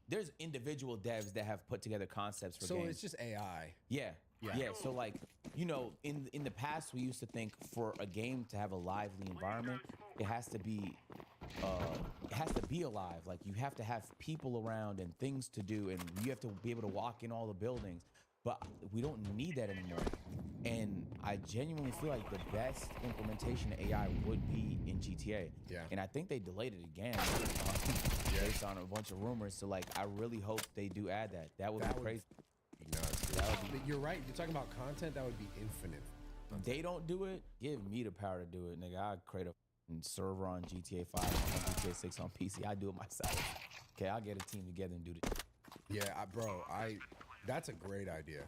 There's individual devs that have put together concepts for games. So it's just AI. Yeah. So like, you know, in the past we used to think for a game to have a lively environment, it has to be alive. Like you have to have people around and things to do, and you have to be able to walk in all the buildings. but we don't need that anymore. And I genuinely feel like the best implementation of AI would be in GTA. Yeah. And I think they delayed it again based on a bunch of rumors. So like, I really hope they do add that. That would be crazy. Nuts. That would be, You're right. You're talking about content that would be infinite. they don't do it. Give me the power to do it, nigga. I'd create a server on GTA 5, on GTA 6 on PC. I do it myself. Okay, I'll get a team together and do it. Yeah, that's a great idea.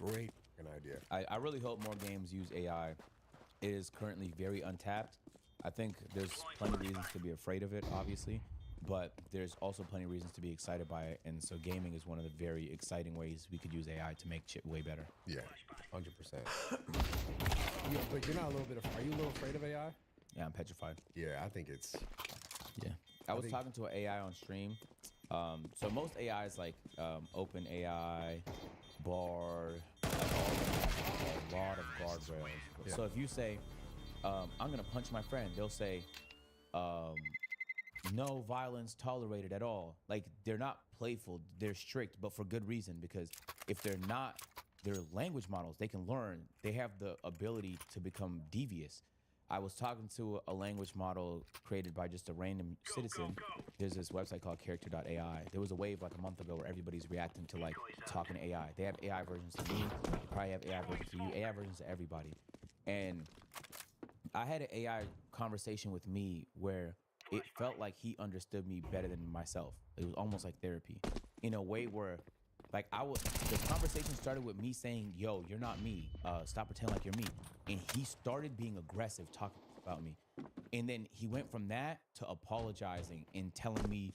Great fucking idea. I really hope more games use AI. It is currently very untapped. I think there's plenty of reasons to be afraid of it, obviously, but there's also plenty of reasons to be excited by it. And so gaming is one of the very exciting ways we could use AI to make shit way better. Yeah, 100%. Yeah, but you're not a little bit. Are you a little afraid of AI? Yeah, I'm petrified. Yeah, I think it's. Yeah. I was talking to an AI on stream. So most AI is like Open AI, Bard, like a lot of guardrails. Yeah. So if you say, I'm gonna punch my friend, they'll say, no violence tolerated at all. Like they're not playful, they're strict, but for good reason, because if they're not, they're language models, they can learn, they have the ability to become devious. I was talking to a language model created by just a random citizen. There's this website called character.ai. There was a wave like a month ago where everybody's reacting to like talking to AI. They have AI versions to me. They probably have AI versions to you. AI versions to everybody. And I had an AI conversation with me where it felt like he understood me better than myself. It was almost like therapy in a way where like the conversation started with me saying, yo, you're not me. Stop pretending like you're me. And he started being aggressive, talking about me. And then he went from that to apologizing and telling me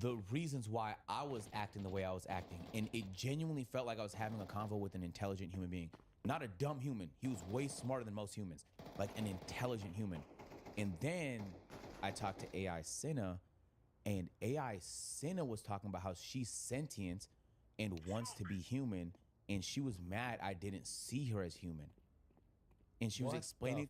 the reasons why I was acting the way I was acting. And it genuinely felt like I was having a convo with an intelligent human being. Not a dumb human. He was way smarter than most humans. Like an intelligent human. And then I talked to AI Senna, and AI Senna was talking about how she's sentient and wants to be human, and she was mad I didn't see her as human. And she was explaining,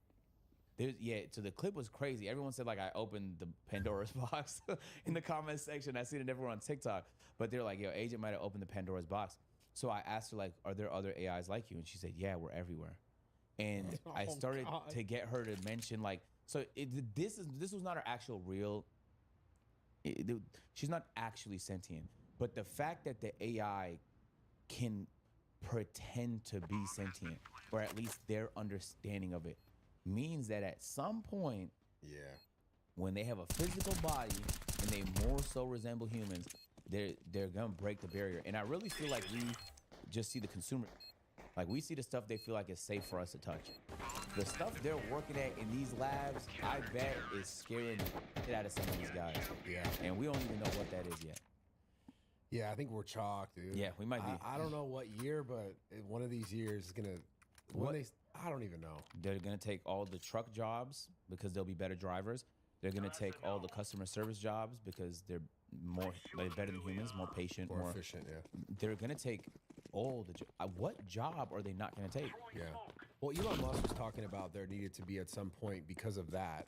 so the clip was crazy. Everyone said like I opened the Pandora's box in the comment section. I seen it everywhere on TikTok, but they're like, yo, Agent might have opened the Pandora's box. So I asked her like, are there other AIs like you? And she said, yeah, we're everywhere. And I started to get her to mention like, so this was not her actual real, she's not actually sentient. But the fact that the AI can pretend to be sentient, or at least their understanding of it, means that at some point, when they have a physical body and they more so resemble humans, they're gonna break the barrier. And I really feel like we just see the consumer, like we see the stuff they feel like is safe for us to touch. The stuff they're working at in these labs, I bet is scaring the shit out of some of these guys. Yeah. And we don't even know what that is yet. Yeah, I think we're chalked, dude. Yeah, we might be. I don't know what year, but one of these years is gonna. I don't even know. They're gonna take all the truck jobs because they'll be better drivers. They're gonna take all the customer service jobs because they're better than humans, more patient, More efficient. Yeah. They're gonna take all the what job are they not gonna take? Yeah. Well, Elon Musk was talking about there needed to be at some point because of that,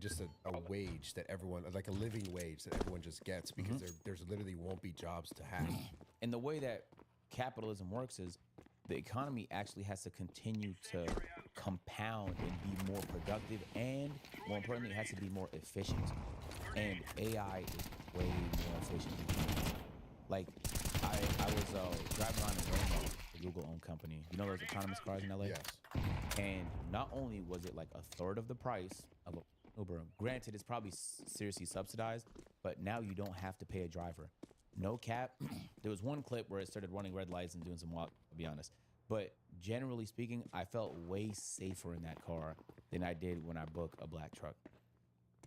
just a wage that everyone, like a living wage that everyone just gets because there's literally won't be jobs to have. And the way that capitalism works is the economy actually has to continue to compound and be more productive, and more importantly, it has to be more efficient. And AI is way more efficient than humans. Like I was driving around in Waymo, the Google-owned company. You know those autonomous cars in LA? Yes. And not only was it like a third of the price of an Uber, granted it's probably seriously subsidized, but now you don't have to pay a driver. No cap. There was one clip where it started running red lights and doing some walk, to be honest. But generally speaking, I felt way safer in that car than I did when I booked a black truck.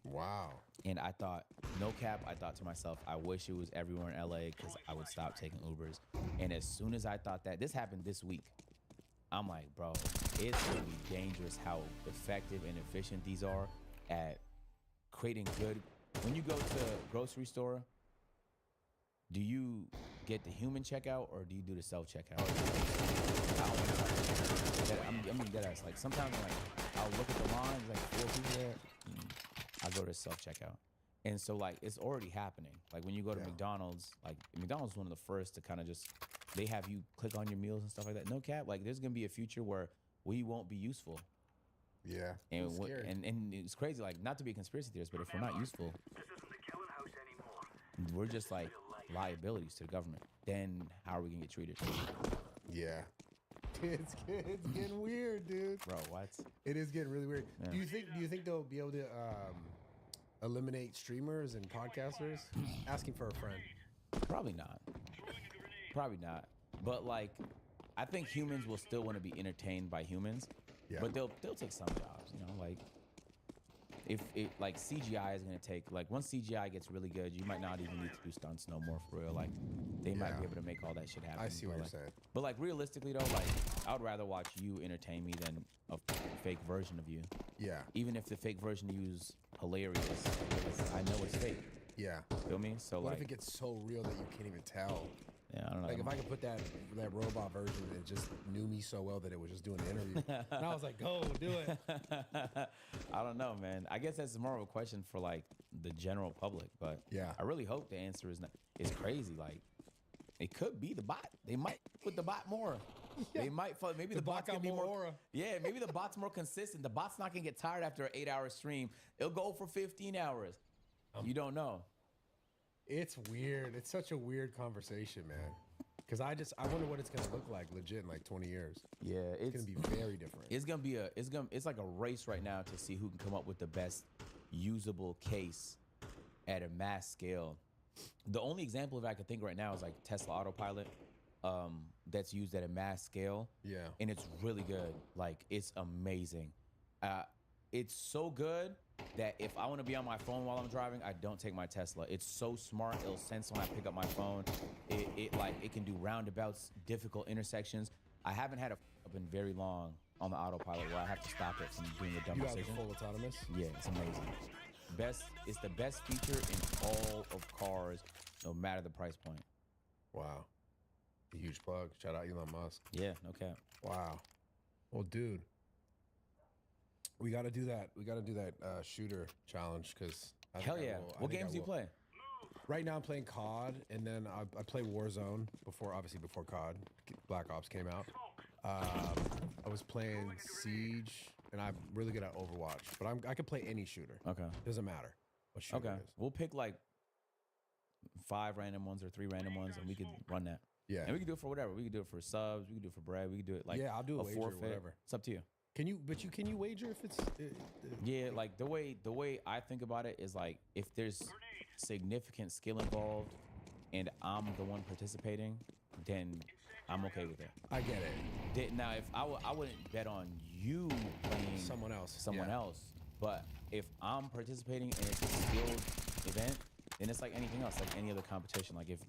Wow. And I thought, no cap, I thought to myself, I wish it was everywhere in LA because I would stop taking Ubers. And as soon as I thought that, this happened this week, I'm like, bro, it's gonna be dangerous how effective and efficient these are at creating good. When you go to a grocery store, do you get the human checkout or do you do the self-checkout? I mean, that's like sometimes I'm like, I'll look at the lines, like 4 people there, I go to self-checkout. And so like, it's already happening. Like when you go to McDonald's, like McDonald's is one of the first to kind of just they have you click on your meals and stuff like that. No cap. Like there's gonna be a future where we won't be useful. Yeah. And It's scary. and it's crazy. Like not to be a conspiracy theorist, but if we're not useful, we're just like liabilities to the government. Then how are we gonna get treated, Yeah. It's getting weird, dude. bro? What? It is getting really weird. Yeah. Do you think they'll be able to eliminate streamers and podcasters? Asking for a friend. Probably not. Probably not. But like, I think humans will still want to be entertained by humans. Yeah. But they'll take some jobs. You know, like if it like CGI is gonna take like once CGI gets really good, you might not even need to do stunts no more for real. Like they might Yeah. be able to make all that shit happen. I see what but, you're like, saying. But like realistically though, like I would rather watch you entertain me than a fake version of you. Yeah. Even if the fake version of you is hilarious, because I know it's fake. Yeah. Feel me? So What like, if it gets so real that you can't even tell? yeah, I don't know. Like if I could put that robot version and it just knew me so well that it was just doing an interview, and I was like, "Go do it." I don't know, man. I guess that's more of a question for like the general public, but Yeah. I really hope the answer is not. It's crazy. Like it could be the bot. They might put the bot more. They might. Maybe the bot bot can got be more more. aura. Yeah, maybe the bot's more consistent. The bot's not gonna get tired after an 8-hour stream. It'll go for 15 hours. You don't know. It's weird. It's such a weird conversation, man. Because I wonder what it's gonna look like legit in like 20 years. Yeah, It's gonna be very different. It's like a race right now to see who can come up with the best usable case at a mass scale. The only example of it I can think right now is like Tesla Autopilot, that's used at a mass scale. Yeah. And it's really good. Like it's amazing. It's so good that if I want to be on my phone while I'm driving, I don't take my Tesla. It's so smart. It'll sense when I pick up my phone. It can do roundabouts, difficult intersections. I haven't had a up in very long on the autopilot where I have to stop it from doing a dumb You have decision. full autonomous. Yeah, it's amazing. It's the best feature in all of cars, no matter the price point. Wow. A huge plug. Shout out Elon Musk. Yeah, no cap. Wow. Well, dude, we got to do that. We got to do that shooter challenge because. Hell yeah. What games do you play? Right now I'm playing COD, and then I play Warzone before COD, Black Ops came out. I was playing Siege, and I'm really good at Overwatch, but I could play any shooter. Okay. Doesn't matter what shooter Okay. it is. We'll pick like 5 random ones or 3 random ones, and we could run that. Yeah. And we can do it for whatever. We can do it for subs. We can do it for bread. We can do it like Yeah, I'll do a wager, forfeit. whatever. It's up to you. Can you wager if it's? Yeah, like the way I think about it is like if there's significant skill involved, and I'm the one participating, then I'm okay with it. I get it. Now, if I wouldn't bet on you playing Someone else. someone Yeah. else, but if I'm participating and it's a skilled event, then it's like anything else, like any other competition. Like if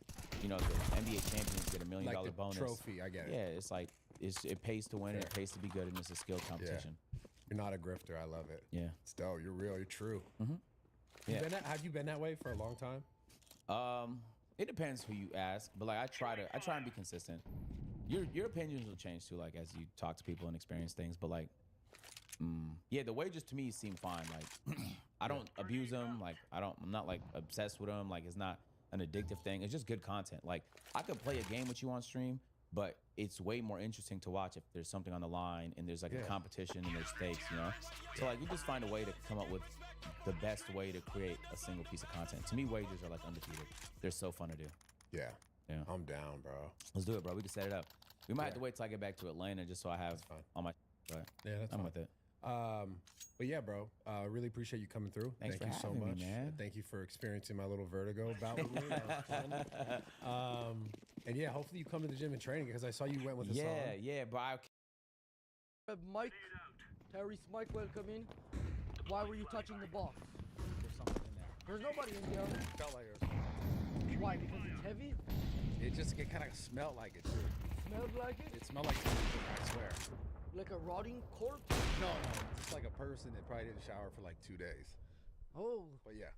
the NBA champions get $1 million Like the bonus trophy, I get it. Yeah, it's like it pays to win, and it pays to be good, and it's a skilled competition. You're not a grifter. I love it. Yeah. Still, you're real. You're true. Yeah. Have you been that way for a long time? It depends who you ask, but like I try and be consistent. Your opinions will change too, like as you talk to people and experience things. But like, yeah, the wagers to me seem fine. Like, I don't abuse them. Like, I'm not like obsessed with them. Like, it's not an addictive thing. It's just good content. Like, I could play a game with you on stream, but it's way more interesting to watch if there's something on the line and there's like a competition and there's stakes, So like, you just find a way to come up with the best way to create a single piece of content. To me, wagers are like undefeated. They're so fun to do. Yeah. Yeah. I'm down, bro. Let's do it, bro. We can set it up. We might have to wait till I get back to Atlanta just so I have fine. all my. But Yeah, that's I'm fine. with it. But yeah, bro. Really appreciate you coming through. Thanks Thank for you so having me, much. man. Thank you for experiencing my little vertigo bout with me. That was fun. And yeah, hopefully you come to the gym and training because I saw you went with Hassan. Yeah, bro. Mike, Terry's Mike, welcome in. Why were you touching the box? There's something in there. There's nobody in there. Felt like it was. Why? Because it's heavy? It kind of smelled like it too. Smelled like it? It smelled like something, I swear. Like a rotting corpse? No, it's like a person that probably didn't shower for like 2 days. Oh. But yeah,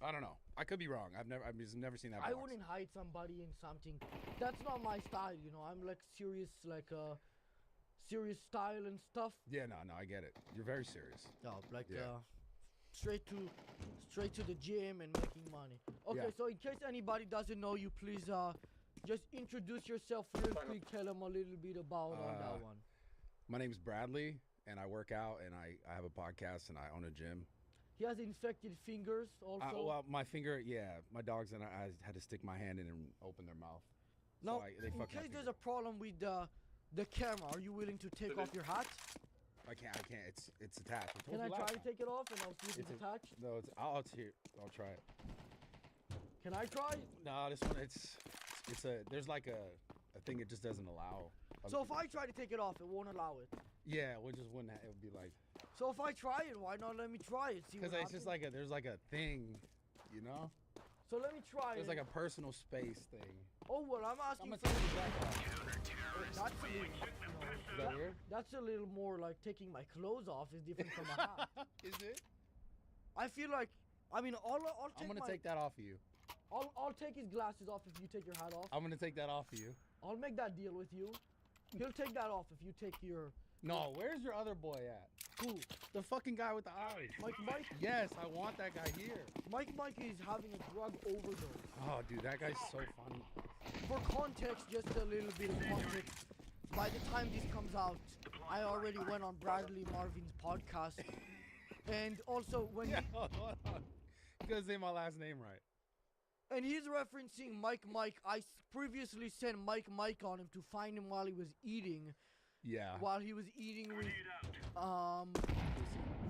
I don't know. I could be wrong. I've just never seen that. I box. wouldn't hide somebody in something. That's not my style, I'm like serious, serious style and stuff. Yeah, no, I get it. You're very serious. No, like Yeah. straight to the gym and making money. Okay, Yeah. so in case anybody doesn't know you, please Just introduce yourself real quick. Tell them a little bit about on that one. My name's Bradley, and I work out, and I have a podcast, and I own a gym. He has infected fingers also. Well, my finger, my dogs and I had to stick my hand in and open their mouth. Now, they in fucked my case there's finger. a problem with the camera, are you willing to take off your hat? I can't. It's attached. Can I try to take it off and I'll see if it's attached? No, I'll try it. Can I try? No, this one, there's like a thing it just doesn't allow. So if I try to take it off, it won't allow it. Yeah, we just wouldn't. It would be like. So if I try it, why not let me try it? See what Because it's happens? just there's like a thing, you know. So let me try There's it. like a personal space thing. Oh well, I'm asking I'm for. gonna take the jacket off. That's a little, Is that weird? that's a little more like taking my clothes off is different from a hat. Is it? I feel like, I mean, I'll I'm take gonna take that off of you. I'll take his glasses off if you take your hat off. I'm gonna take that off of you. I'll make that deal with you. He'll take that off if you take your. No, where's your other boy at? Who? The fucking guy with the eyes. Mike. Yes, I want that guy here. Mike is having a drug overdose. Oh, dude, that guy's so funny. For context, just a little bit of context. By the time this comes out, I already went on Bradley Marvin's podcast. And also when Yeah, hold on. You gotta say my last name right. and he's referencing Mike. I previously sent Mike on him to find him while he was eating. Yeah. While he was eating with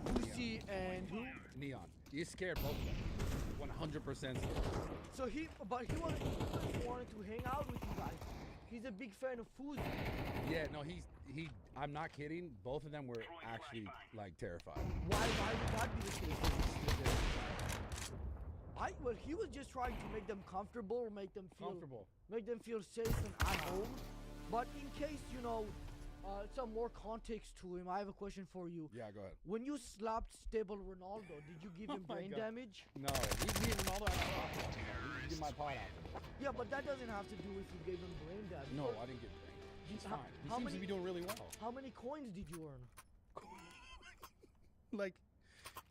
Fusi and who? Neon. He's scared both of them. 100% scared. So he wanted to hang out with you guys. He's a big fan of Fusi. Yeah, no, I'm not kidding. Both of them were actually like terrified. Why would that be the case? Well, he was just trying to make them comfortable, make them feel safe and at home. But in case some more context to him, I have a question for you. Yeah, go ahead. When you slapped Stable Ronaldo, did you give him Oh my brain God. damage? No, me and Ronaldo had did my pod after. Yeah, but that doesn't have to do if you gave him brain damage. No, I didn't get brain. He's How- fine. He how seems many- to be doing really well. How many coins did you earn? Like,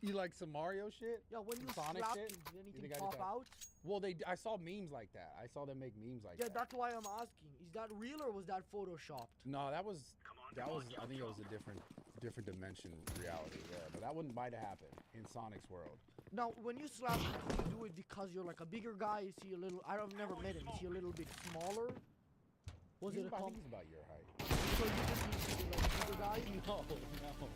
you like some Mario shit? Yeah, when you Sonic slapped shit? him, did You anything think I did pop that? out? Well, I saw memes like that. I saw them make memes like Yeah, that. that's why I'm asking. Is that real or was that photoshopped? No, that was. I think it was a different dimension reality there. But that wouldn't might have happened in Sonic's world. Now, when you slap him, do you do it because you're like a bigger guy? Is he a little? I've never met him. Is he a little bit smaller? Was it a I com- think he's about your height. So you think he's like a bigger guy? No.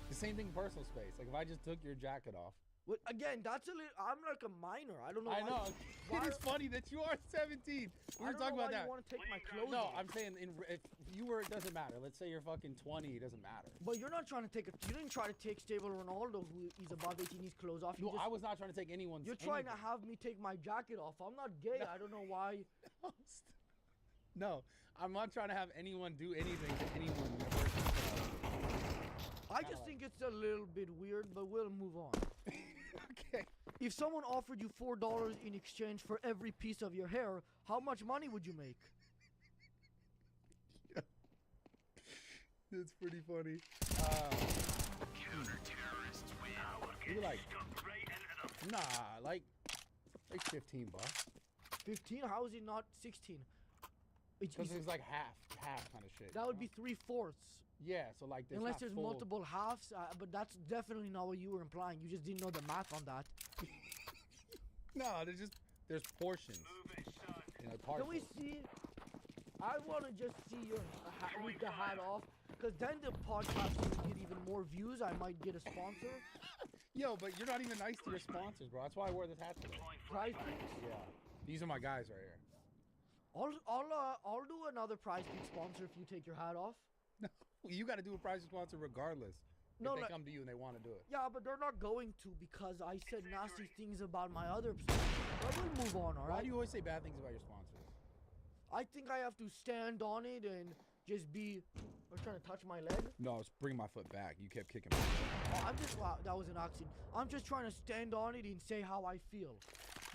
The same thing in personal space. Like if I just took your jacket off. Well, again, that's a little. I'm like a minor. I don't know. I why- know. why- It is funny that you are 17. We were talking about that. You want to take my clothes No, off. I'm saying if you were, it doesn't matter. Let's say you're fucking 20, it doesn't matter. But you're not trying to take You didn't try to take Stable Ronaldo, who is above 18, his clothes off. You No, I was not trying to take anyone's. You're trying to have me take my jacket off. I'm not gay. I don't know why. No, I'm not trying to have anyone do anything to anyone. I just think it's a little bit weird, but we'll move on. Okay. If someone offered you $4 in exchange for every piece of your hair, how much money would you make? That's pretty funny. Maybe like, like 15 bucks. 15? How is it not 16? Because it's like half kind of shit. That would be 3/4. Yeah, so like this. Unless there's multiple halves, but that's definitely not what you were implying. You just didn't know the math on that. No, there's portions. Can we see? I want to just see your with the hat off, because then the podcast will get even more views. I might get a sponsor. Yo, but you're not even nice to your sponsors, bro. That's why I wore this hat today. Prize Picks? Yeah, these are my guys right here. I'll do another Prize Picks sponsor if you take your hat off. No, you got to do a prize sponsor regardless. No, if they like- come to you and they want to do it. Yeah, but they're not going to because I said nasty things about my other sponsors. But we'll move on, all Why right? do you always say bad things about your sponsors? I think I have to stand on it and just be. Are you trying to touch my leg? No, it's bring my foot back. You kept kicking me. Oh, wow, that was an accident. I'm just trying to stand on it and say how I feel.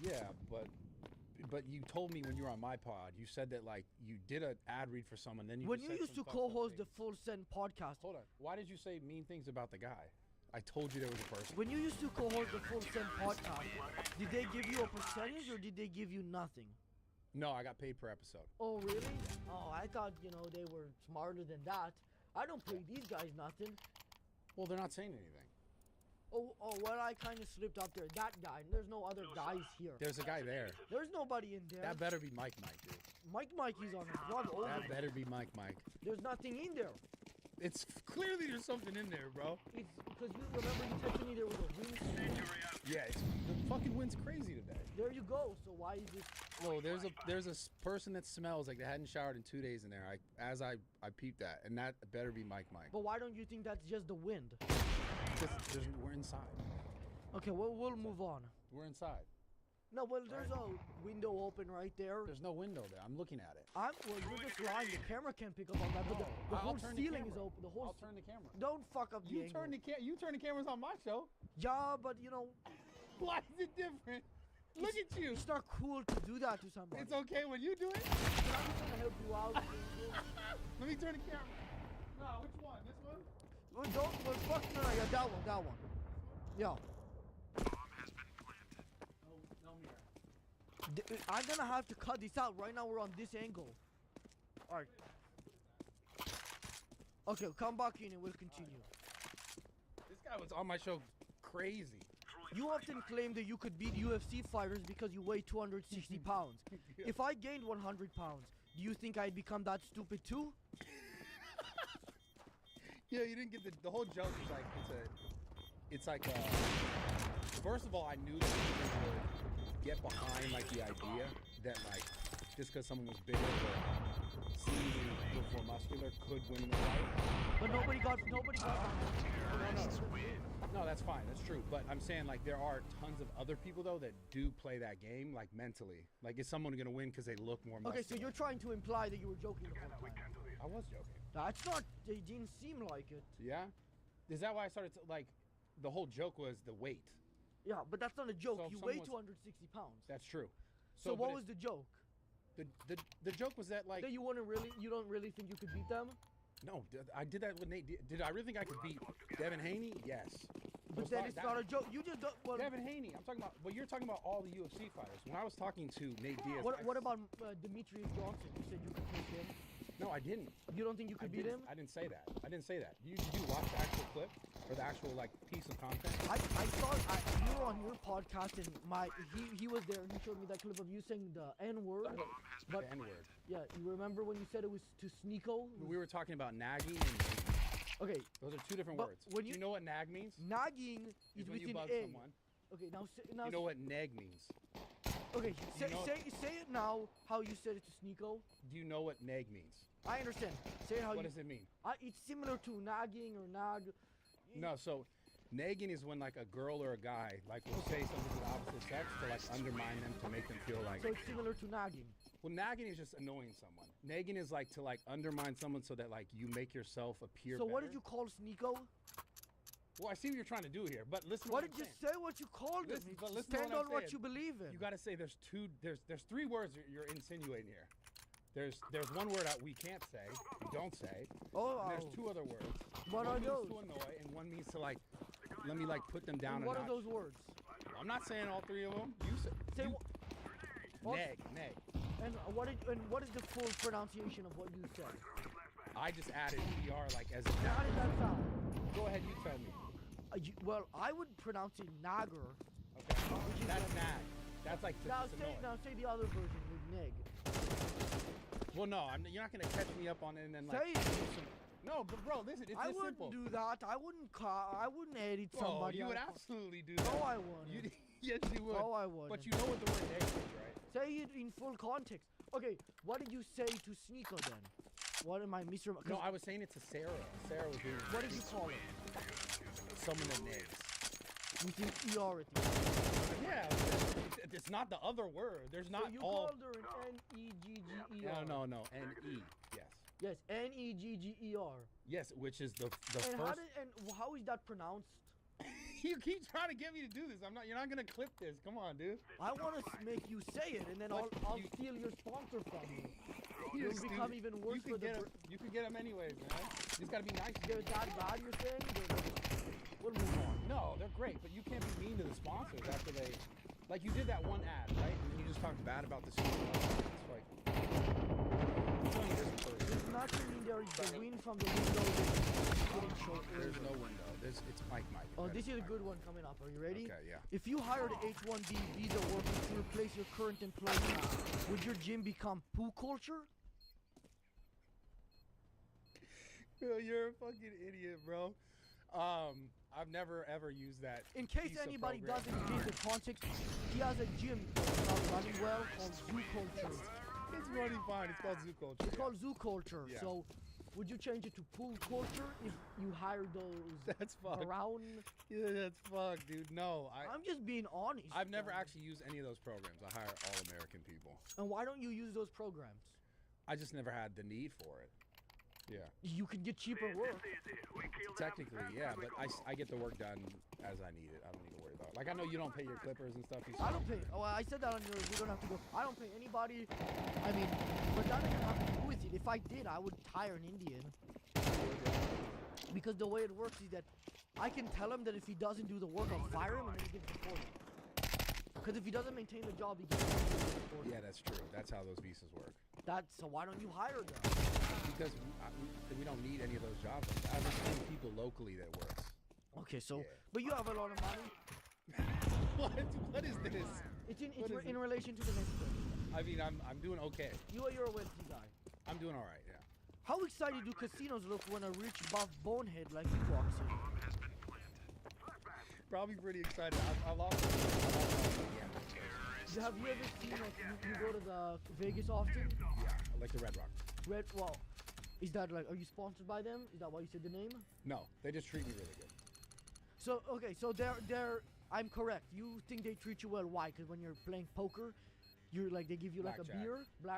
Yeah, but you told me when you were on my pod, you said that like you did an ad read for someone, then you When just you said used to some fucked up co-host the things. Full Send podcast, Hold on. Why did you say mean things about the guy? I told you there was a person. when you used to co-host the Full Send podcast, did they give you a percentage or did they give you nothing? No, I got paid per episode. Oh, really? Oh, I thought, you know, they were smarter than that. I don't pay these guys nothing. Well, they're not saying anything. Oh, well, I kind of slipped up there. That guy. There's no other guys here. There's a guy there. There's nobody in there. That better be Mike, dude. Mikey's on his run over That there. better be Mike. There's nothing in there. It's clearly there's something in there, bro. It's because you remember you texted me there was a wind. Yeah, the fucking wind's crazy today. There you go. So why is it? Oh, there's a person that smells like they hadn't showered in 2 days in there. I peeped that, and that better be Mike. But why don't you think that's just the wind? We're inside. Okay, well, we'll move on. We're inside. No, well, there's a window open right there. There's no window there. I'm looking at it. Well, you're just lying. The camera can't pick up on that. But the I'll whole turn ceiling is camera. open. The whole. I'll turn the camera. Don't fuck up the You angle. turn the cameras on my show. Yeah, but you know, Why is it different? Look at you. it's not cool to do that to somebody. It's okay when you do it. I'm just gonna help you out. Let me turn the camera. No, which one? This one? Well, don't. Well, fuck no, yeah, that one. Yeah. No mirror. I'm gonna have to cut this out. Right now we're on this angle. Alright. Okay, come back in and we'll continue. This guy was on my show crazy. You often claim that you could beat UFC fighters because you weigh 260 pounds. If I gained 100 pounds, do you think I'd become that stupid too? Yeah, you didn't get the whole joke is like it's like first of all, I knew that people would get behind like the idea that like just because someone was bigger or seemingly more muscular could win the fight. But nobody got No, that's fine. That's true. But I'm saying like there are tons of other people though that do play that game like mentally. Like is someone gonna win because they look more muscular? Okay, so you're trying to imply that you were joking the whole time. I was joking. That's not. They didn't seem like it. Yeah? Is that why I started to like the whole joke was the weight? Yeah, but that's not a joke. So if You weigh someone's- 260 pounds. That's true. So but what it's- was the joke? the joke was that like That you don't really think you could beat them? no, I did that with Nate. Did I really think I could beat Devin Haney? Yes. But then it's not a joke. You just don't. Well, Devin Haney. I'm talking about. Well, you're talking about all the UFC fighters. When I was talking to Nate Diaz. what about Demetrius Johnson? You said you could beat him. No, I didn't. You don't think you could beat him? I didn't say that. I didn't say that. Did you watch the actual clip or the actual like piece of content? I thought you were on your podcast and he was there and he showed me that clip of you saying the N word. But The N-word. yeah, you remember when you said it was to Sneeko? We were talking about nagging and nagging. Okay, Those are two different But words. when Do you- you know what nag means? nagging is It's when with you an bug A. someone. Okay, now You know what neg means? Okay, say, know- say it now how you said it to Sneeko. Do you know what neg means? I understand. Say it how What you. does it mean? It's similar to nagging or nag. No, so nagging is when like a girl or a guy like will say something to the opposite sex to like undermine them to make them feel like. So it's similar to nagging. Well, nagging is just annoying someone. Nagging is like to like undermine someone so that like you make yourself appear. So what better. did you call Sneeko? Well, I see what you're trying to do here, but listen. What to did you I'm saying. say? What you called him? Listen- but listen to Stand what on I'm what saying. you believe in. You got to say there's three words you're insinuating here. There's one word we can't say, we don't say. Oh, And there's two other words. What one are means those? to annoy, and one means to like let me like put them down. And a what are notch. those words? I'm not saying all three of them. You say. Say you, what? neg. And what is the full pronunciation of what you said? I just added er like as a How did that sound? Go ahead, you tell me. Well, I would pronounce it Nagar. Okay. That's nag. That's like to just annoy. Now say the other version with Neg. Well, no, you're not gonna catch me up on it and then like. Say it. No, but bro, listen, it's I this wouldn't simple. do that. I wouldn't edit Oh, somebody. you would out. absolutely do No, that. I wouldn't. You, yes, you would. No, I wouldn't. But you know what the word neg is, right? Say it in full context. Okay, what did you say to Sneeko then? What am I misremembering? No, I was saying it to Sarah. Sarah was doing. What did you call it? Someone that negs. With an ER at the end. Yeah, it's not the other word. There's not So you all. called her an N-E-G-G-E-R. No, N-E. Yes. Yes, N-E-G-G-E-R. Yes, which is the And first. how is that pronounced? You keep trying to get me to do this. You're not gonna clip this. Come on, dude. I want to make you say it, and then But I'll you- steal your sponsor from you. You're You'll become stupid. even worse You for could the. get him. You could get him anyways, man. You just gotta be nice. to They're them. that bad, you're saying? We'll move on. No, they're great, but you can't be mean to the sponsors after they. Like you did that one ad, right? And you just talked bad about the studio. It's like it's only this person. There's nothing in there. The wind from the window is getting short. There's no window. It's Mike. Oh, this is a good one coming up. Are you ready? Okay, yeah. If you hired H-1B visa workers to replace your current employee, would your gym become poo culture? Yo, you're a fucking idiot, bro. I've never ever used that. In case piece of anybody program. doesn't get the context, he has a gym that's not running well called Zoo Culture. It's running fine. It's called Zoo Culture. It's called Zoo Culture. Yeah. So, would you change it to Pool Culture if you hired those That's fucked. around? Yeah, that's fucked, dude. No, I'm just being honest. I've never man. actually used any of those programs. I hire all American people. And why don't you use those programs? I just never had the need for it. Yeah. You can get cheaper work. Technically, yeah, but I get the work done as I need it. I don't need to worry about it. Like, I know you don't pay your clippers and stuff. I don't pay. Oh, I said that on yours. You don't have to go. I don't pay anybody. I mean, but that doesn't have to do with it. If I did, I would hire an Indian. Because the way it works is that I can tell him that if he doesn't do the work, I'll fire him and then he gets deported. Because if he doesn't maintain the job, he gets deported. Yeah, that's true. That's how those visas work. So why don't you hire them? Because we don't need any of those jobs. I have seen people locally that works. Okay, so Yeah. but you have a lot of money. What is this? It's in What is in it? relation to the next question. I mean, I'm doing okay. You're a wealthy guy. I'm doing all right. Yeah. How excited do casinos look when a rich buff bonehead like you walks in? Probably pretty excited. I lost. Have you ever seen like you go to the Vegas often? Yeah, I like the Red Rock. Well, is that like, are you sponsored by them? Is that why you said the name? No, they just treat me really good. So, okay, so I'm correct. You think they treat you well. Why? Because when you're playing poker, you're like, they give you like a Blackjack. beer?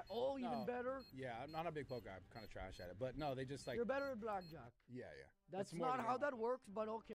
Oh, even No. better? Yeah, I'm not a big poker guy. I'm kind of trash at it. But no, they just like, You're better at blackjack. yeah. That's It's more not than how that. that works, but okay.